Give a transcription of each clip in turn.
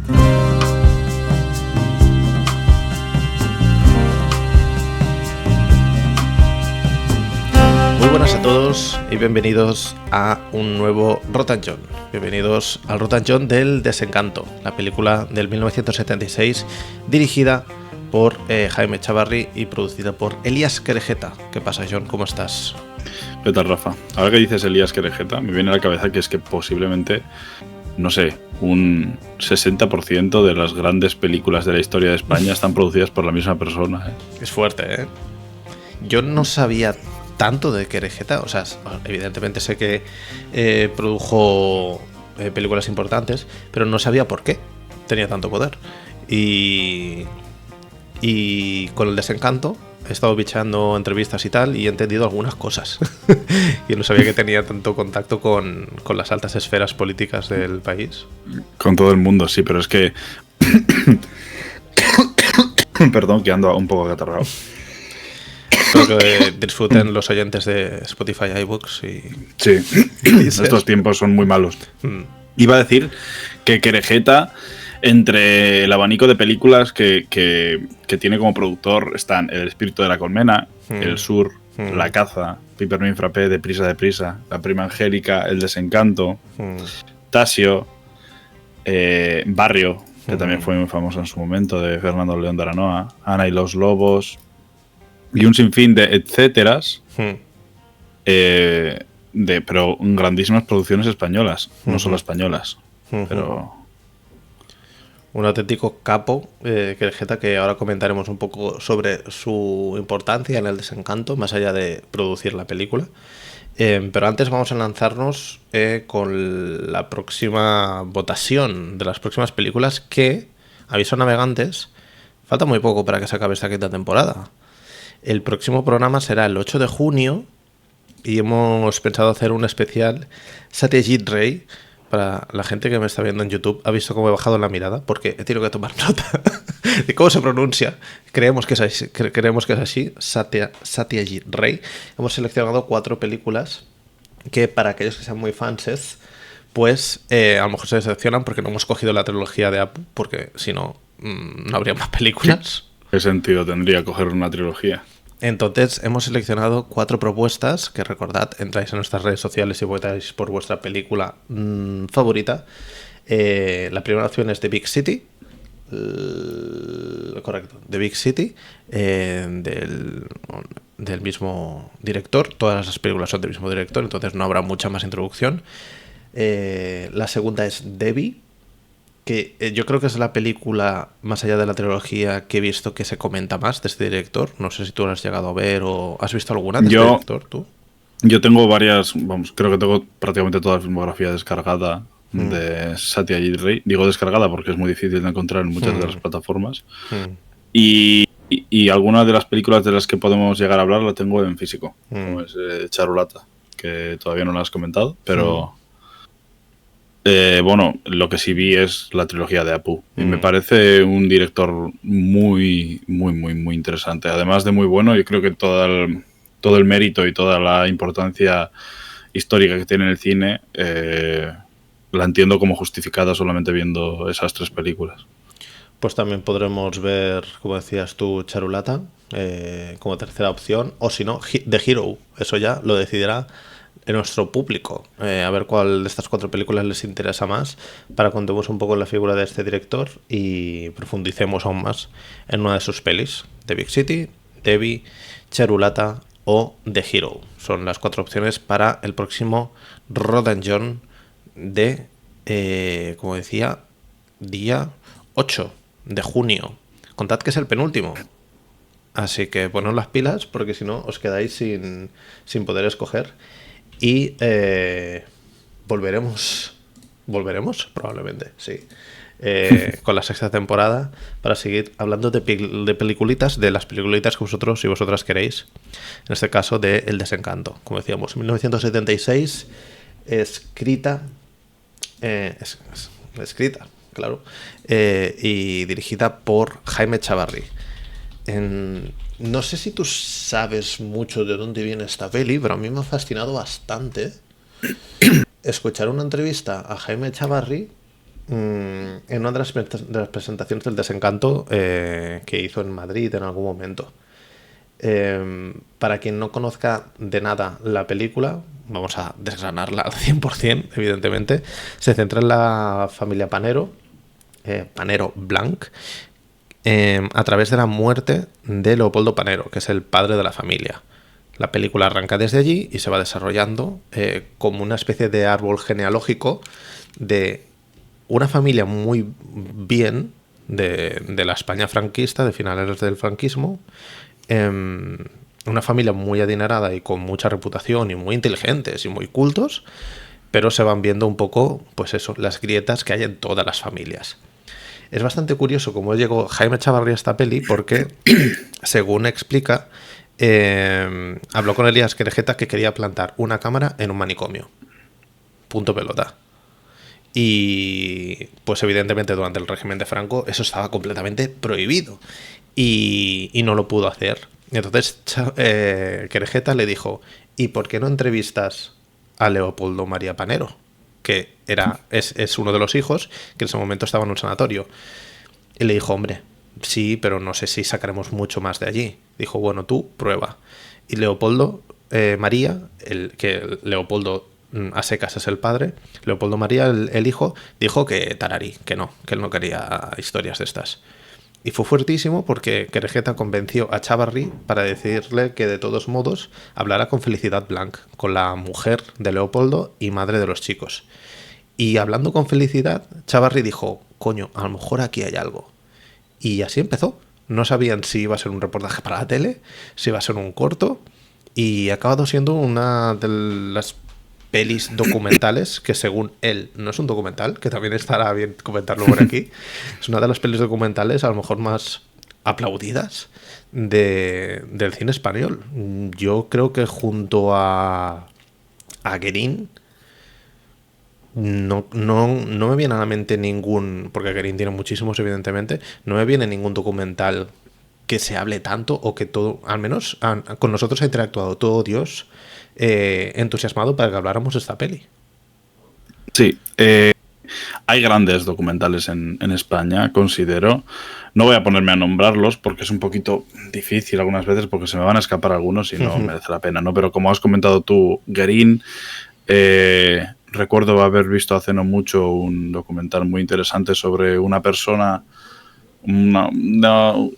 Muy buenas a todos y bienvenidos a un nuevo Rotten John. Bienvenidos al Rotten John del Desencanto, la película del 1976 dirigida por Jaime Echavarri y producida por Elías Querejeta. ¿Qué pasa, John? ¿Cómo estás? ¿Qué tal, Rafa? Ahora que dices Elías Querejeta, me viene a la cabeza que es que posiblemente, no sé, un 60% de las grandes películas de la historia de España están producidas por la misma persona, ¿eh? Es fuerte, ¿eh? Yo no sabía tanto de Querejeta, o sea, evidentemente sé que produjo películas importantes, pero no sabía por qué tenía tanto poder. Y con el Desencanto he estado bicheando entrevistas y tal y he entendido algunas cosas. Yo no sabía que tenía tanto contacto con las altas esferas políticas del país. Con todo el mundo, sí, pero es que... Perdón, que ando un poco acatarrado. Espero que disfruten los oyentes de Spotify, iVoox y... Sí, estos tiempos son muy malos. Iba a decir que Querejeta, entre el abanico de películas que tiene como productor, están El espíritu de la colmena, El sur, La caza, Pipermin Frappé, Deprisa, La prima angélica, El desencanto, Tasio, Barrio, que también fue muy famoso en su momento, de Fernando León de Aranoa, Ana y los lobos, y un sinfín de etcéteras, pero grandísimas producciones españolas, no solo españolas, pero... Un auténtico capo, Querejeta, que ahora comentaremos un poco sobre su importancia en el Desencanto, más allá de producir la película. Pero antes vamos a lanzarnos con la próxima votación de las próximas películas que, aviso a navegantes, falta muy poco para que se acabe esta quinta temporada. El próximo programa será el 8 de junio y hemos pensado hacer un especial Satyajit Ray. Para la gente que me está viendo en YouTube, ha visto cómo he bajado la mirada porque he tenido que tomar nota de cómo se pronuncia. Creemos que es así, Satyajit Ray. Hemos seleccionado 4 películas que, para aquellos que sean muy fanses, pues a lo mejor se decepcionan porque no hemos cogido la trilogía de Apu, porque si no, no habría más películas. ¿Qué sentido tendría coger una trilogía? Entonces hemos seleccionado 4 propuestas que, recordad, entráis en nuestras redes sociales y votáis por vuestra película favorita. La primera opción es The Big City. Correcto, The Big City, del mismo director. Todas las películas son del mismo director, entonces no habrá mucha más introducción. La segunda es Debbie, que yo creo que es la película, más allá de la trilogía, que he visto que se comenta más de este director. No sé si tú lo has llegado a ver o has visto alguna de este director, tú. Yo tengo varias, creo que tengo prácticamente toda la filmografía descargada de Satyajit Ray. Digo descargada porque es muy difícil de encontrar en muchas de las plataformas. Y algunas de las películas de las que podemos llegar a hablar la tengo en físico, como es Charulata, que todavía no la has comentado, pero... bueno, lo que sí vi es la trilogía de Apu y me parece un director muy interesante. Además de muy bueno, yo creo que todo el mérito y toda la importancia histórica que tiene en el cine la entiendo como justificada solamente viendo esas 3 películas. Pues también podremos ver, como decías tú, Charulata como tercera opción, o si no, The Hero. Eso ya lo decidirá en nuestro público, a ver cuál de estas 4 películas les interesa más, para que contemos un poco en la figura de este director y profundicemos aún más en una de sus pelis. The Big City, Debbie, Charulata o The Hero. Son las 4 opciones para el próximo Rotten John de, como decía, día 8 de junio. Contad que es el penúltimo. Así que poneos las pilas porque si no os quedáis sin poder escoger. Y volveremos probablemente, sí, con la 6ª temporada para seguir hablando de peliculitas, de las peliculitas que vosotros y vosotras queréis. En este caso de El Desencanto, como decíamos, 1976, escrita, claro, y dirigida por Jaime Echavarri. No sé si tú sabes mucho de dónde viene esta peli, pero a mí me ha fascinado bastante escuchar una entrevista a Jaime Echavarri en una de las presentaciones del Desencanto que hizo en Madrid en algún momento. Para quien no conozca de nada la película, vamos a desgranarla al 100%, evidentemente. Se centra en la familia Panero, Panero Blanc, a través de la muerte de Leopoldo Panero, que es el padre de la familia. La película arranca desde allí y se va desarrollando como una especie de árbol genealógico de una familia muy bien de la España franquista, de finales del franquismo, una familia muy adinerada y con mucha reputación y muy inteligentes y muy cultos, pero se van viendo un poco, pues eso, las grietas que hay en todas las familias. Es bastante curioso cómo llegó Jaime Echavarri a esta peli porque, según explica, habló con Elías Querejeta que quería plantar una cámara en un manicomio. Punto pelota. Y pues evidentemente durante el régimen de Franco eso estaba completamente prohibido y no lo pudo hacer. Entonces Querejeta le dijo, ¿y por qué no entrevistas a Leopoldo María Panero? Que es uno de los hijos que en ese momento estaba en un sanatorio. Y le dijo, hombre, sí, pero no sé si sacaremos mucho más de allí. Dijo, bueno, tú prueba. Y Leopoldo María, que Leopoldo a secas es el padre, Leopoldo María, el hijo, dijo que tararí, que él no quería historias de estas. Y fue fuertísimo porque Querejeta convenció a Chavarri para decirle que de todos modos hablara con Felicidad Blanc, con la mujer de Leopoldo y madre de los chicos. Y hablando con Felicidad, Chavarri dijo, coño, a lo mejor aquí hay algo. Y así empezó. No sabían si iba a ser un reportaje para la tele, si iba a ser un corto, y ha acabado siendo una de las pelis documentales, que según él no es un documental, que también estará bien comentarlo por aquí, es una de las pelis documentales a lo mejor más aplaudidas del cine español. Yo creo que junto a Guerín no me viene a la mente ningún, porque Guerín tiene muchísimos evidentemente, no me viene ningún documental que se hable tanto o que todo, al menos con nosotros ha interactuado todo Dios entusiasmado para que habláramos de esta peli. Sí, hay grandes documentales en España, considero. No voy a ponerme a nombrarlos porque es un poquito difícil algunas veces porque se me van a escapar algunos y no merece la pena, ¿no? Pero como has comentado tú, Guerín, recuerdo haber visto hace no mucho un documental muy interesante sobre una persona,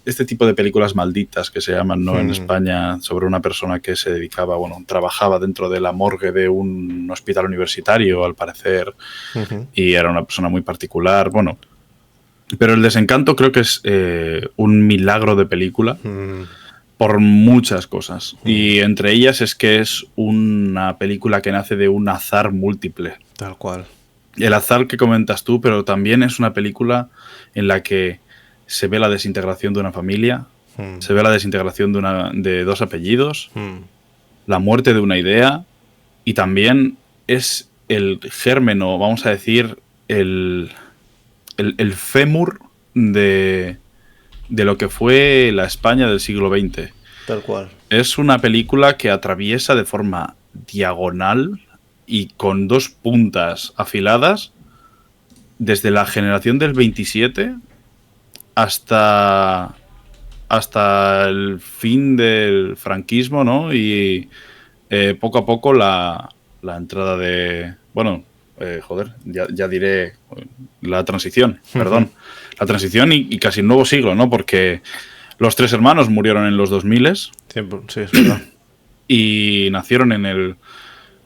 este tipo de películas malditas que se llaman, ¿no? En España, sobre una persona que se dedicaba, bueno, trabajaba dentro de la morgue de un hospital universitario, al parecer, y era una persona muy particular, bueno. Pero El Desencanto creo que es un milagro de película por muchas cosas. Y entre ellas es que es una película que nace de un azar múltiple. Tal cual. El azar que comentas tú, pero también es una película en la que se ve la desintegración de una familia, se ve la desintegración de dos apellidos, la muerte de una idea, y también es el germen, o vamos a decir, el fémur de lo que fue la España del siglo XX. Tal cual. Es una película que atraviesa de forma diagonal y con dos puntas afiladas desde la generación del 27 hasta el fin del franquismo, ¿no? Y poco a poco la entrada de... Bueno, ya diré la transición, perdón. La transición y casi el nuevo siglo, ¿no? Porque los tres hermanos murieron en los 2000. Sí, es verdad. Y nacieron en el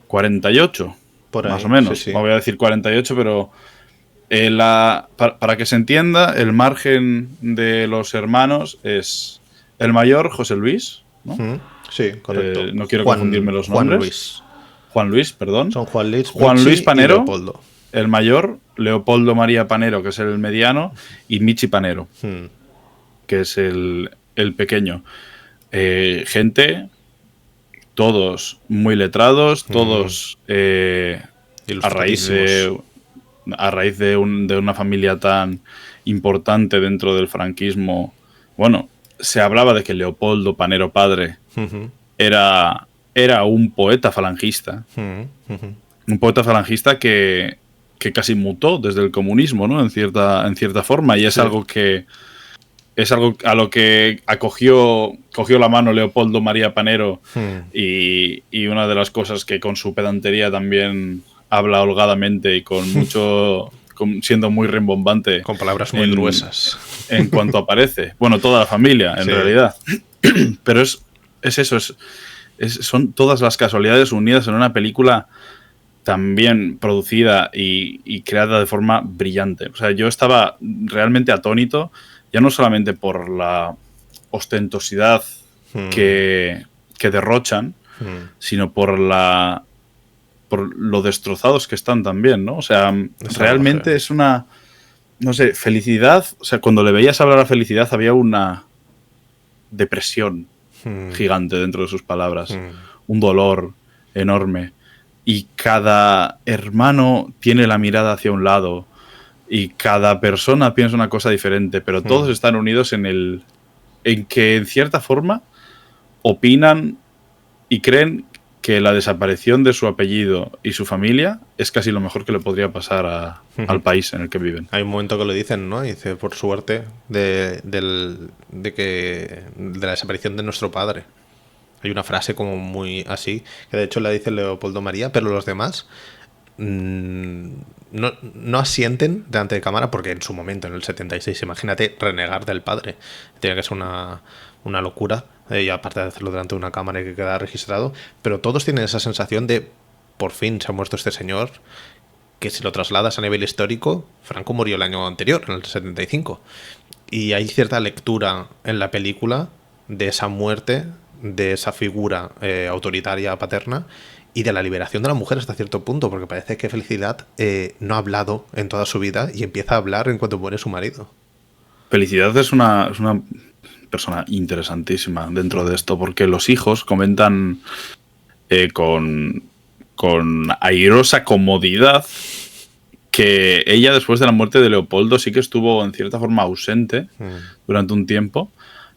48, por ahí, más o menos. Sí. No voy a decir 48, pero... para que se entienda, el margen de los hermanos es el mayor, José Luis, ¿no? Sí, correcto. No quiero confundirme los nombres. Juan Luis, perdón. Son Juan Luis Panero, Leopoldo. El mayor, Leopoldo María Panero, que es el mediano, y Michi Panero, que es el pequeñño. Gente, todos muy letrados, todos a raíz de una familia tan importante dentro del franquismo. Bueno, se hablaba de que Leopoldo Panero padre era un poeta falangista. Un poeta falangista que que casi mutó desde el comunismo, ¿no? En cierta forma, y es algo que es algo a lo que cogió la mano Leopoldo María Panero, y una de las cosas que con su pedantería también habla holgadamente y con mucho siendo muy rimbombante, con palabras muy gruesas en cuanto aparece. Bueno, toda la familia en realidad, pero es eso, son todas las casualidades unidas en una película también producida y creada de forma brillante. O sea, yo estaba realmente atónito, ya no solamente por la ostentosidad que derrochan, sino por lo destrozados que están también, ¿no? O sea, realmente es una, no sé, felicidad. O sea, cuando le veías hablar a Felicidad había una depresión gigante dentro de sus palabras, un dolor enorme. Y cada hermano tiene la mirada hacia un lado y cada persona piensa una cosa diferente, pero todos están unidos en que en cierta forma opinan y creen que la desaparición de su apellido y su familia es casi lo mejor que le podría pasar al país en el que viven. Hay un momento que lo dicen, ¿no? Dice, por suerte, de la desaparición de nuestro padre. Hay una frase como muy así, que de hecho la dice Leopoldo María, pero los demás no asienten delante de cámara, porque en su momento, en el 76, imagínate renegar del padre. Tiene que ser una locura, y aparte de hacerlo delante de una cámara y que queda registrado, pero todos tienen esa sensación de por fin se ha muerto este señor, que si lo trasladas a nivel histórico, Franco murió el año anterior, en el 75. Y hay cierta lectura en la película de esa muerte, de esa figura autoritaria paterna y de la liberación de la mujer hasta cierto punto, porque parece que Felicidad no ha hablado en toda su vida y empieza a hablar en cuanto muere su marido. Felicidad es una persona interesantísima dentro de esto, porque los hijos comentan con airosa comodidad que ella, después de la muerte de Leopoldo, sí que estuvo en cierta forma ausente durante un tiempo,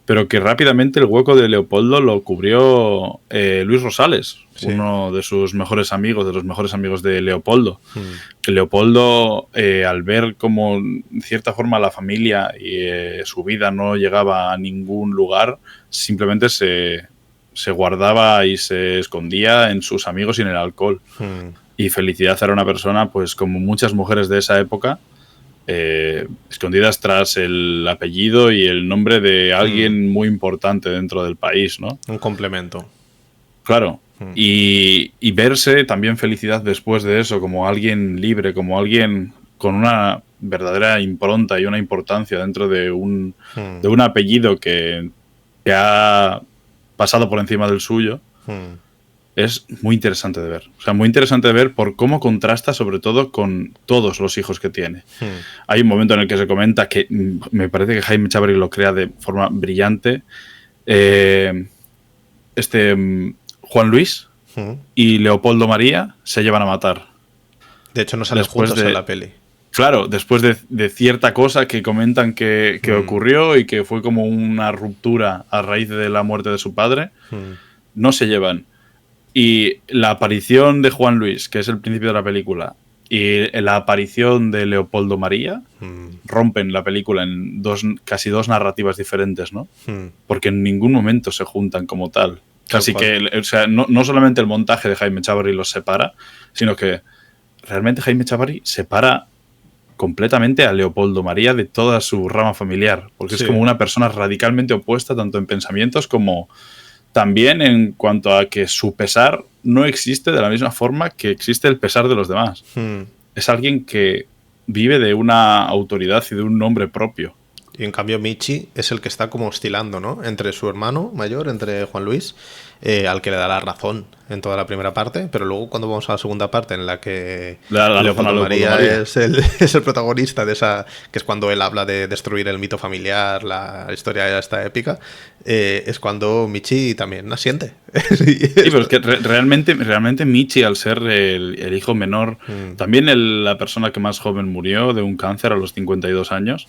pero que rápidamente el hueco de Leopoldo lo cubrió Luis Rosales, uno de sus mejores amigos, de los mejores amigos de Leopoldo. Que Leopoldo, al ver cómo en cierta forma la familia y su vida no llegaba a ningún lugar, simplemente se guardaba y se escondía en sus amigos y en el alcohol. Y Felicidad era una persona, pues como muchas mujeres de esa época, escondidas tras el apellido y el nombre de alguien muy importante dentro del país, ¿no? Un complemento. Claro. Y verse también Felicidad después de eso como alguien libre, como alguien con una verdadera impronta y una importancia dentro de un apellido que ha pasado por encima del suyo, es muy interesante de ver. O sea, muy interesante de ver por cómo contrasta sobre todo con todos los hijos que tiene. Hay un momento en el que se comenta que me parece que Jaime Chávarri lo crea de forma brillante. Juan Luis y Leopoldo María se llevan a matar. De hecho, no salen juntos en la peli. Claro, después de cierta cosa que comentan que ocurrió y que fue como una ruptura a raíz de la muerte de su padre, no se llevan. Y la aparición de Juan Luis, que es el principio de la película, y la aparición de Leopoldo María rompen la película en casi dos narrativas diferentes, ¿no? Porque en ningún momento se juntan como tal. Así que, o sea, no solamente el montaje de Jaime Chávarri los separa, sino que realmente Jaime Chávarri separa completamente a Leopoldo María de toda su rama familiar, porque es como una persona radicalmente opuesta tanto en pensamientos como también en cuanto a que su pesar no existe de la misma forma que existe el pesar de los demás. Es alguien que vive de una autoridad y de un nombre propio. Y en cambio Michi es el que está como oscilando, ¿no? Entre su hermano mayor, entre Juan Luis, al que le da la razón en toda la primera parte, pero luego cuando vamos a la segunda parte en la que Leopoldo María es el protagonista de esa, que es cuando él habla de destruir el mito familiar, la historia esta épica, es cuando Michi también asiente. Sí, pero es que realmente Michi, al ser el hijo menor, también la persona que más joven murió de un cáncer a los 52 años,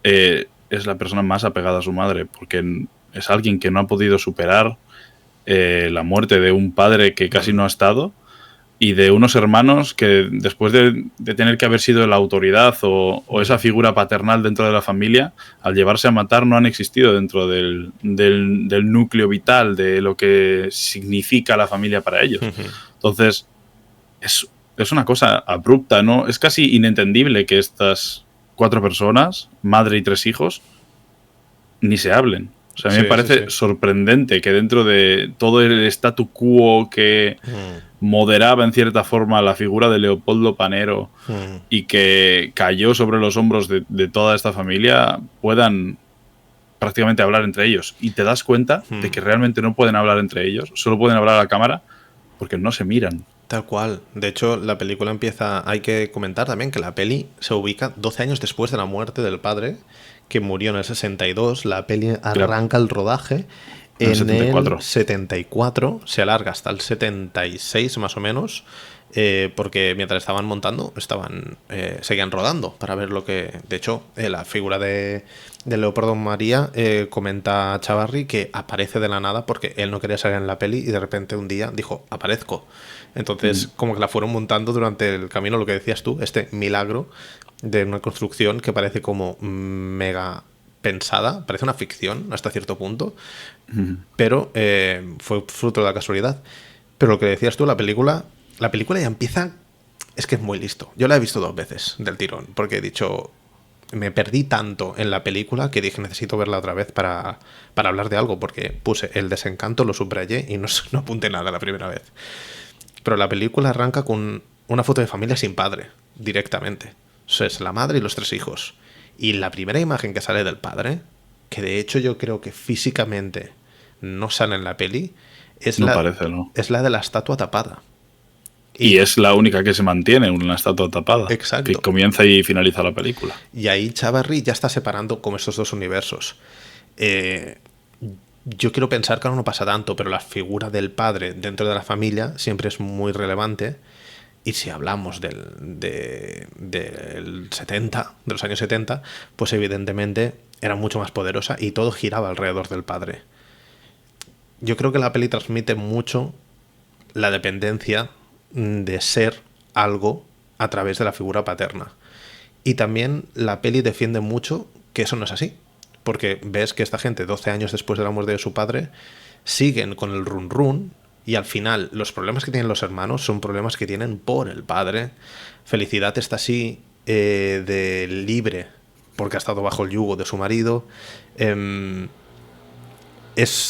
es la persona más apegada a su madre, porque es alguien que no ha podido superar la muerte de un padre que casi no ha estado, y de unos hermanos que después de tener que haber sido la autoridad o esa figura paternal dentro de la familia, al llevarse a matar no han existido dentro del núcleo vital de lo que significa la familia para ellos. Entonces, es una cosa abrupta, ¿no? Es casi inentendible que estas 4 personas, madre y 3 hijos, ni se hablen. O sea, a mí me parece sorprendente que dentro de todo el statu quo que moderaba en cierta forma la figura de Leopoldo Panero y que cayó sobre los hombros de toda esta familia, puedan prácticamente hablar entre ellos. Y te das cuenta de que realmente no pueden hablar entre ellos, solo pueden hablar a la cámara porque no se miran. Tal cual. De hecho, la película empieza... Hay que comentar también que la peli se ubica 12 años después de la muerte del padre, que murió en el 62. La peli arranca el rodaje en el 74. Se alarga hasta el 76 más o menos, porque mientras estaban montando, seguían rodando para ver lo que... De hecho, la figura de Leopoldo María comenta a Chavarri que aparece de la nada porque él no quería salir en la peli y de repente un día dijo, aparezco. Entonces, como que la fueron montando durante el camino, lo que decías tú, este milagro de una construcción que parece como mega pensada, parece una ficción hasta cierto punto, pero fue fruto de la casualidad. Pero lo que decías tú, la película ya empieza, es que es muy listo. Yo la he visto 2 veces del tirón, porque he dicho, me perdí tanto en la película que dije, necesito verla otra vez para hablar de algo, porque puse el desencanto, lo subrayé y no apunté nada la primera vez. Pero la película arranca con una foto de familia sin padre, directamente. O sea, es la madre y los 3 hijos. Y la primera imagen que sale del padre, que de hecho yo creo que físicamente no sale en la peli, es la de la estatua tapada. Y es la única que se mantiene, una estatua tapada. Exacto. Que comienza y finaliza la película. Y ahí Chavarri ya está separando como estos 2 universos. Yo quiero pensar que ahora no pasa tanto, pero la figura del padre dentro de la familia siempre es muy relevante. Y si hablamos del 70, de los años 70, pues evidentemente era mucho más poderosa y todo giraba alrededor del padre. Yo creo que la peli transmite mucho la dependencia de ser algo a través de la figura paterna. Y también la peli defiende mucho que eso no es así. Porque ves que esta gente, 12 años después de la muerte de su padre, siguen con el run run y al final los problemas que tienen los hermanos son problemas que tienen por el padre. Felicidad está así de libre porque ha estado bajo el yugo de su marido.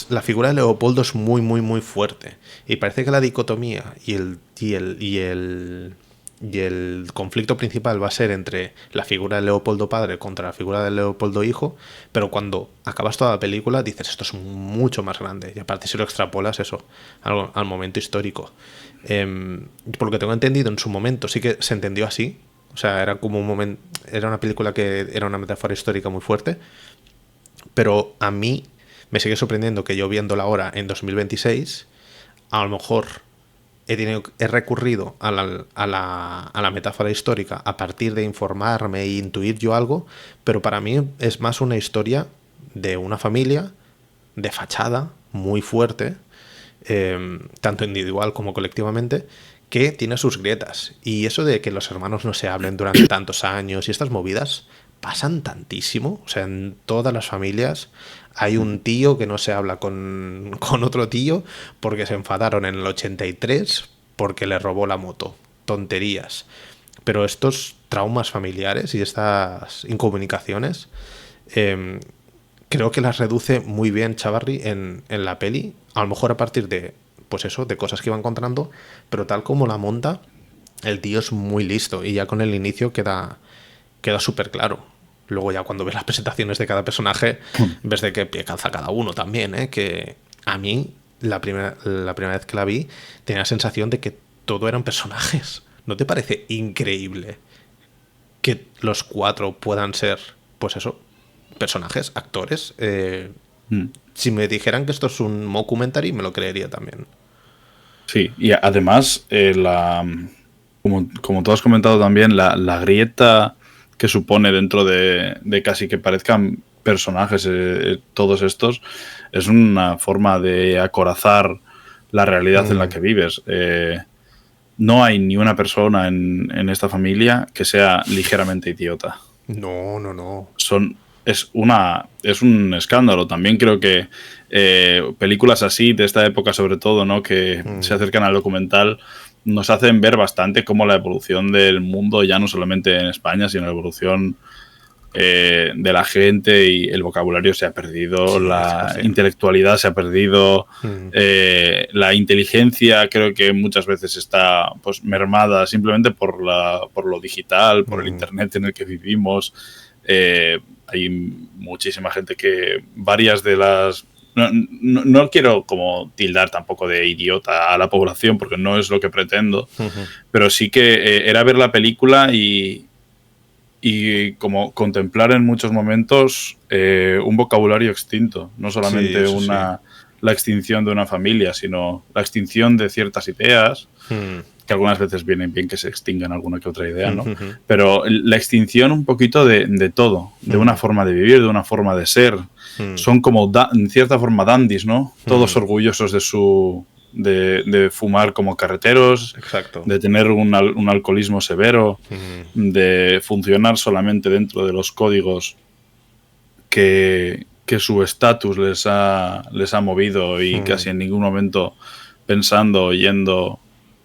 La figura de Leopoldo es muy, muy, muy fuerte. Y parece que la dicotomía y el conflicto principal va a ser entre la figura de Leopoldo padre contra la figura de Leopoldo hijo, pero cuando acabas toda la película dices, esto es mucho más grande, y aparte si lo extrapolas eso al momento histórico. Por lo que tengo entendido, en su momento sí que se entendió así, o sea, era como un momento, era una película que era una metáfora histórica muy fuerte, pero a mí me sigue sorprendiendo que yo viéndola ahora en 2026, a lo mejor he recurrido a la metáfora histórica a partir de informarme e intuir yo algo, pero para mí es más una historia de una familia de fachada muy fuerte, tanto individual como colectivamente, que tiene sus grietas. Y eso de que los hermanos no se hablen durante tantos años y estas movidas pasan tantísimo. O sea, en todas las familias hay un tío que no se habla con otro tío porque se enfadaron en el 83 porque le robó la moto. Tonterías. Pero estos traumas familiares y estas incomunicaciones creo que las reduce muy bien Chavarri en la peli. A lo mejor a partir de, pues eso, de cosas que iba encontrando, pero tal como la monta, el tío es muy listo y ya con el inicio queda súper claro. Luego ya cuando ves las presentaciones de cada personaje, ves de qué pie calza cada uno también, ¿eh? Que a mí, la primera vez que la vi, tenía la sensación de que todo eran personajes. ¿No te parece increíble que los 4 puedan ser, pues eso, personajes, actores? Si me dijeran que esto es un mockumentary, me lo creería también. Sí, y además, como tú has comentado también, la grieta que supone dentro de casi que parezcan personajes todos estos, es una forma de acorazar la realidad en la que vives. no hay ni una persona en esta familia que sea ligeramente idiota. No. Es un escándalo. También creo que películas así, de esta época sobre todo, ¿no? Que se acercan al documental, nos hacen ver bastante cómo la evolución del mundo, ya no solamente en España, sino la evolución de la gente y el vocabulario se ha perdido, sí, la intelectualidad se ha perdido, la inteligencia creo que muchas veces está pues mermada simplemente por lo digital, por el internet en el que vivimos. Hay muchísima gente que varias de las... No quiero como tildar tampoco de idiota a la población porque no es lo que pretendo, pero sí que era ver la película y como contemplar en muchos momentos un vocabulario extinto, no solamente la extinción de una familia, sino la extinción de ciertas ideas, que algunas veces vienen bien que se extingan alguna que otra idea, ¿no? Pero la extinción un poquito de todo, de una forma de vivir, de una forma de ser. Son como, en cierta forma, dandies, ¿no? Todos orgullosos de fumar como carreteros, exacto, de tener un alcoholismo severo, de funcionar solamente dentro de los códigos que su estatus les ha movido y casi en ningún momento pensando o yendo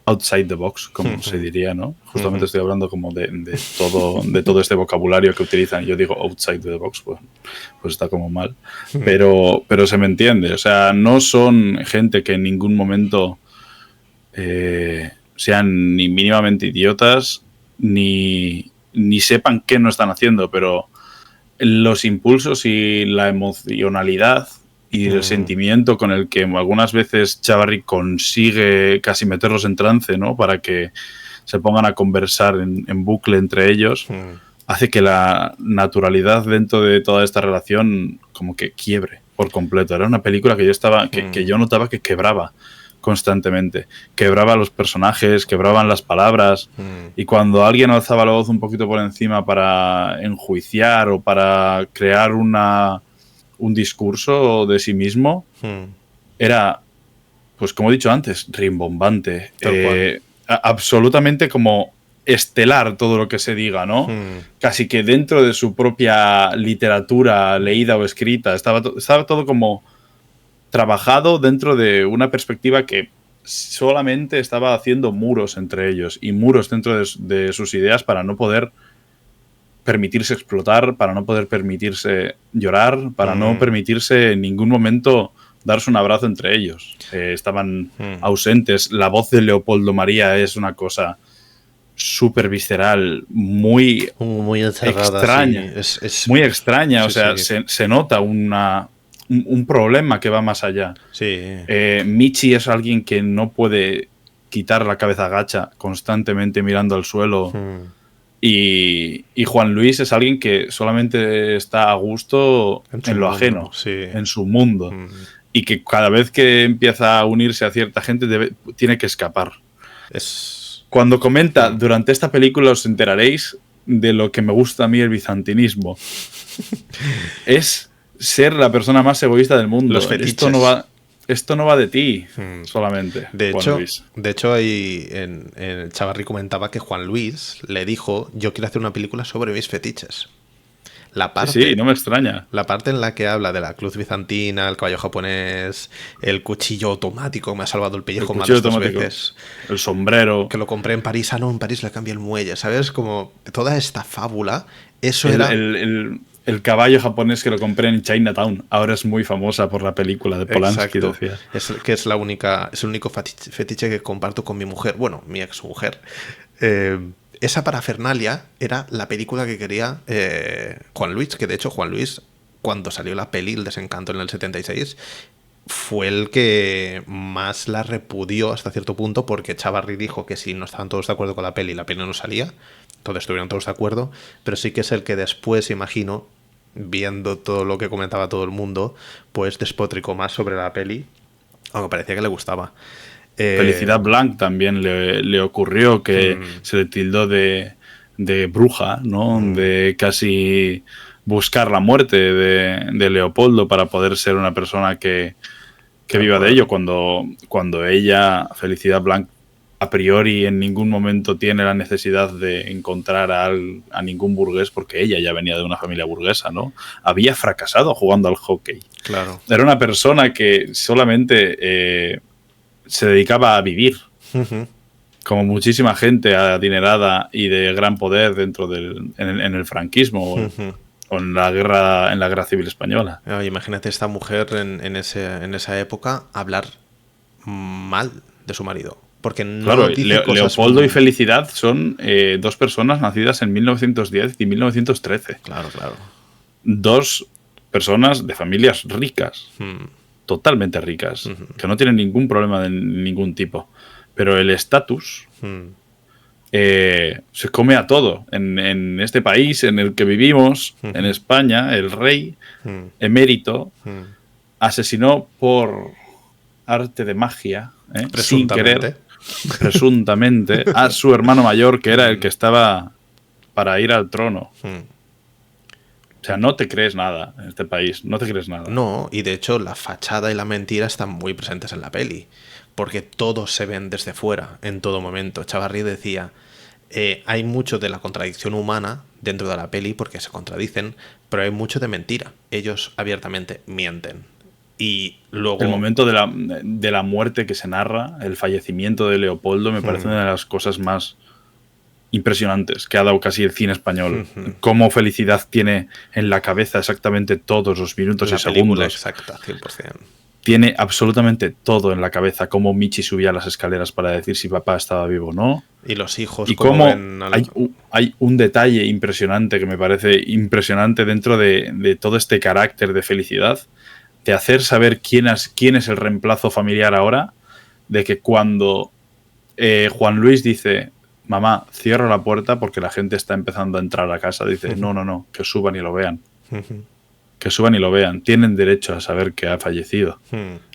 outside the box, como se diría, ¿no? Justamente estoy hablando como de todo este vocabulario que utilizan. Yo digo outside the box, pues está como mal. Pero se me entiende. O sea, no son gente que en ningún momento sean ni mínimamente idiotas, ni sepan qué no están haciendo, pero los impulsos y la emocionalidad y el sentimiento con el que algunas veces Chavarri consigue casi meterlos en trance, ¿no? Para que se pongan a conversar en bucle entre ellos, hace que la naturalidad dentro de toda esta relación como que quiebre por completo. Era una película que yo notaba que quebraba constantemente. Quebraba los personajes, quebraban las palabras, y cuando alguien alzaba la voz un poquito por encima para enjuiciar o para crear un discurso de sí mismo, era, pues como he dicho antes, rimbombante, absolutamente como estelar todo lo que se diga, ¿no? Casi que dentro de su propia literatura leída o escrita, estaba todo como trabajado dentro de una perspectiva que solamente estaba haciendo muros entre ellos y muros dentro de sus ideas para no poder permitirse explotar, para no poder permitirse llorar, para no permitirse en ningún momento darse un abrazo entre ellos. Estaban ausentes. La voz de Leopoldo María es una cosa súper visceral, muy encerrada, extraña. Sí. Es muy extraña. Sí, o sea, sí. Se nota un problema que va más allá. Sí. Michi es alguien que no puede quitar la cabeza gacha constantemente mirando al suelo. Y Juan Luis es alguien que solamente está a gusto en lo ajeno, en su mundo. Y que cada vez que empieza a unirse a cierta gente tiene que escapar. Cuando comenta, durante esta película os enteraréis de lo que me gusta a mí el bizantinismo. Es ser la persona más egoísta del mundo. Los fetiches. Esto no va de ti solamente. De hecho, ahí en Chavarri comentaba que Juan Luis le dijo: yo quiero hacer una película sobre mis fetiches. Sí, no me extraña. La parte en la que habla de la cruz bizantina, el caballo japonés, el cuchillo automático que me ha salvado el pellejo más de 2 veces. El sombrero. Que lo compré en París. Ah, no, en París le cambié el muelle. ¿Sabes? Como toda esta fábula. Eso era... El caballo japonés que lo compré en Chinatown. Ahora es muy famosa por la película de Polanski. Es el único fetiche que comparto con mi mujer. Bueno, mi exmujer. Esa parafernalia era la película que quería Juan Luis. Que de hecho Juan Luis, cuando salió la peli El Desencanto en el 76, fue el que más la repudió hasta cierto punto, porque Chavarri dijo que si no estaban todos de acuerdo con la peli no salía. Entonces estuvieron todos de acuerdo, pero sí que es el que después, imagino, viendo todo lo que comentaba todo el mundo, pues despotricó más sobre la peli, aunque parecía que le gustaba. Felicidad Blanc también le ocurrió que se le tildó de bruja, ¿no? De casi buscar la muerte de Leopoldo para poder ser una persona que viva de ello, cuando ella, Felicidad Blanc, a priori en ningún momento tiene la necesidad de encontrar a ningún burgués, porque ella ya venía de una familia burguesa, ¿no? Había fracasado jugando al hockey. Claro. Era una persona que solamente se dedicaba a vivir. Como muchísima gente adinerada y de gran poder dentro en el franquismo o en la guerra civil española. Imagínate esta mujer en esa época hablar mal de su marido. Porque no claro, dice cosas Leopoldo muy... y Felicidad son dos personas nacidas en 1910 y 1913. Claro. Dos personas de familias ricas, totalmente ricas, que no tienen ningún problema de ningún tipo. Pero el estatus se come a todo. En este país en el que vivimos, en España, el rey emérito asesinó por arte de magia, sin querer, presuntamente, a su hermano mayor, que era el que estaba para ir al trono. O sea, no te crees nada en este país, no te crees nada. No, y de hecho la fachada y la mentira están muy presentes en la peli, porque todos se ven desde fuera, en todo momento. Chavarri decía, hay mucho de la contradicción humana dentro de la peli, porque se contradicen, pero hay mucho de mentira. Ellos abiertamente mienten. Y luego... El momento de la muerte que se narra, el fallecimiento de Leopoldo, me parece una de las cosas más impresionantes que ha dado casi el cine español. Cómo Felicidad tiene en la cabeza exactamente todos los minutos y segundos. Exacta, 100%. Tiene absolutamente todo en la cabeza. Cómo Michi subía las escaleras para decir si papá estaba vivo o no. Y los hijos. Y cómo hay un detalle impresionante que me parece impresionante dentro de todo este carácter de Felicidad, de hacer saber quién es el reemplazo familiar ahora, de que cuando Juan Luis dice... Mamá, cierra la puerta porque la gente está empezando a entrar a casa. Dice, no, que suban y lo vean. Que suban y lo vean. Tienen derecho a saber que ha fallecido,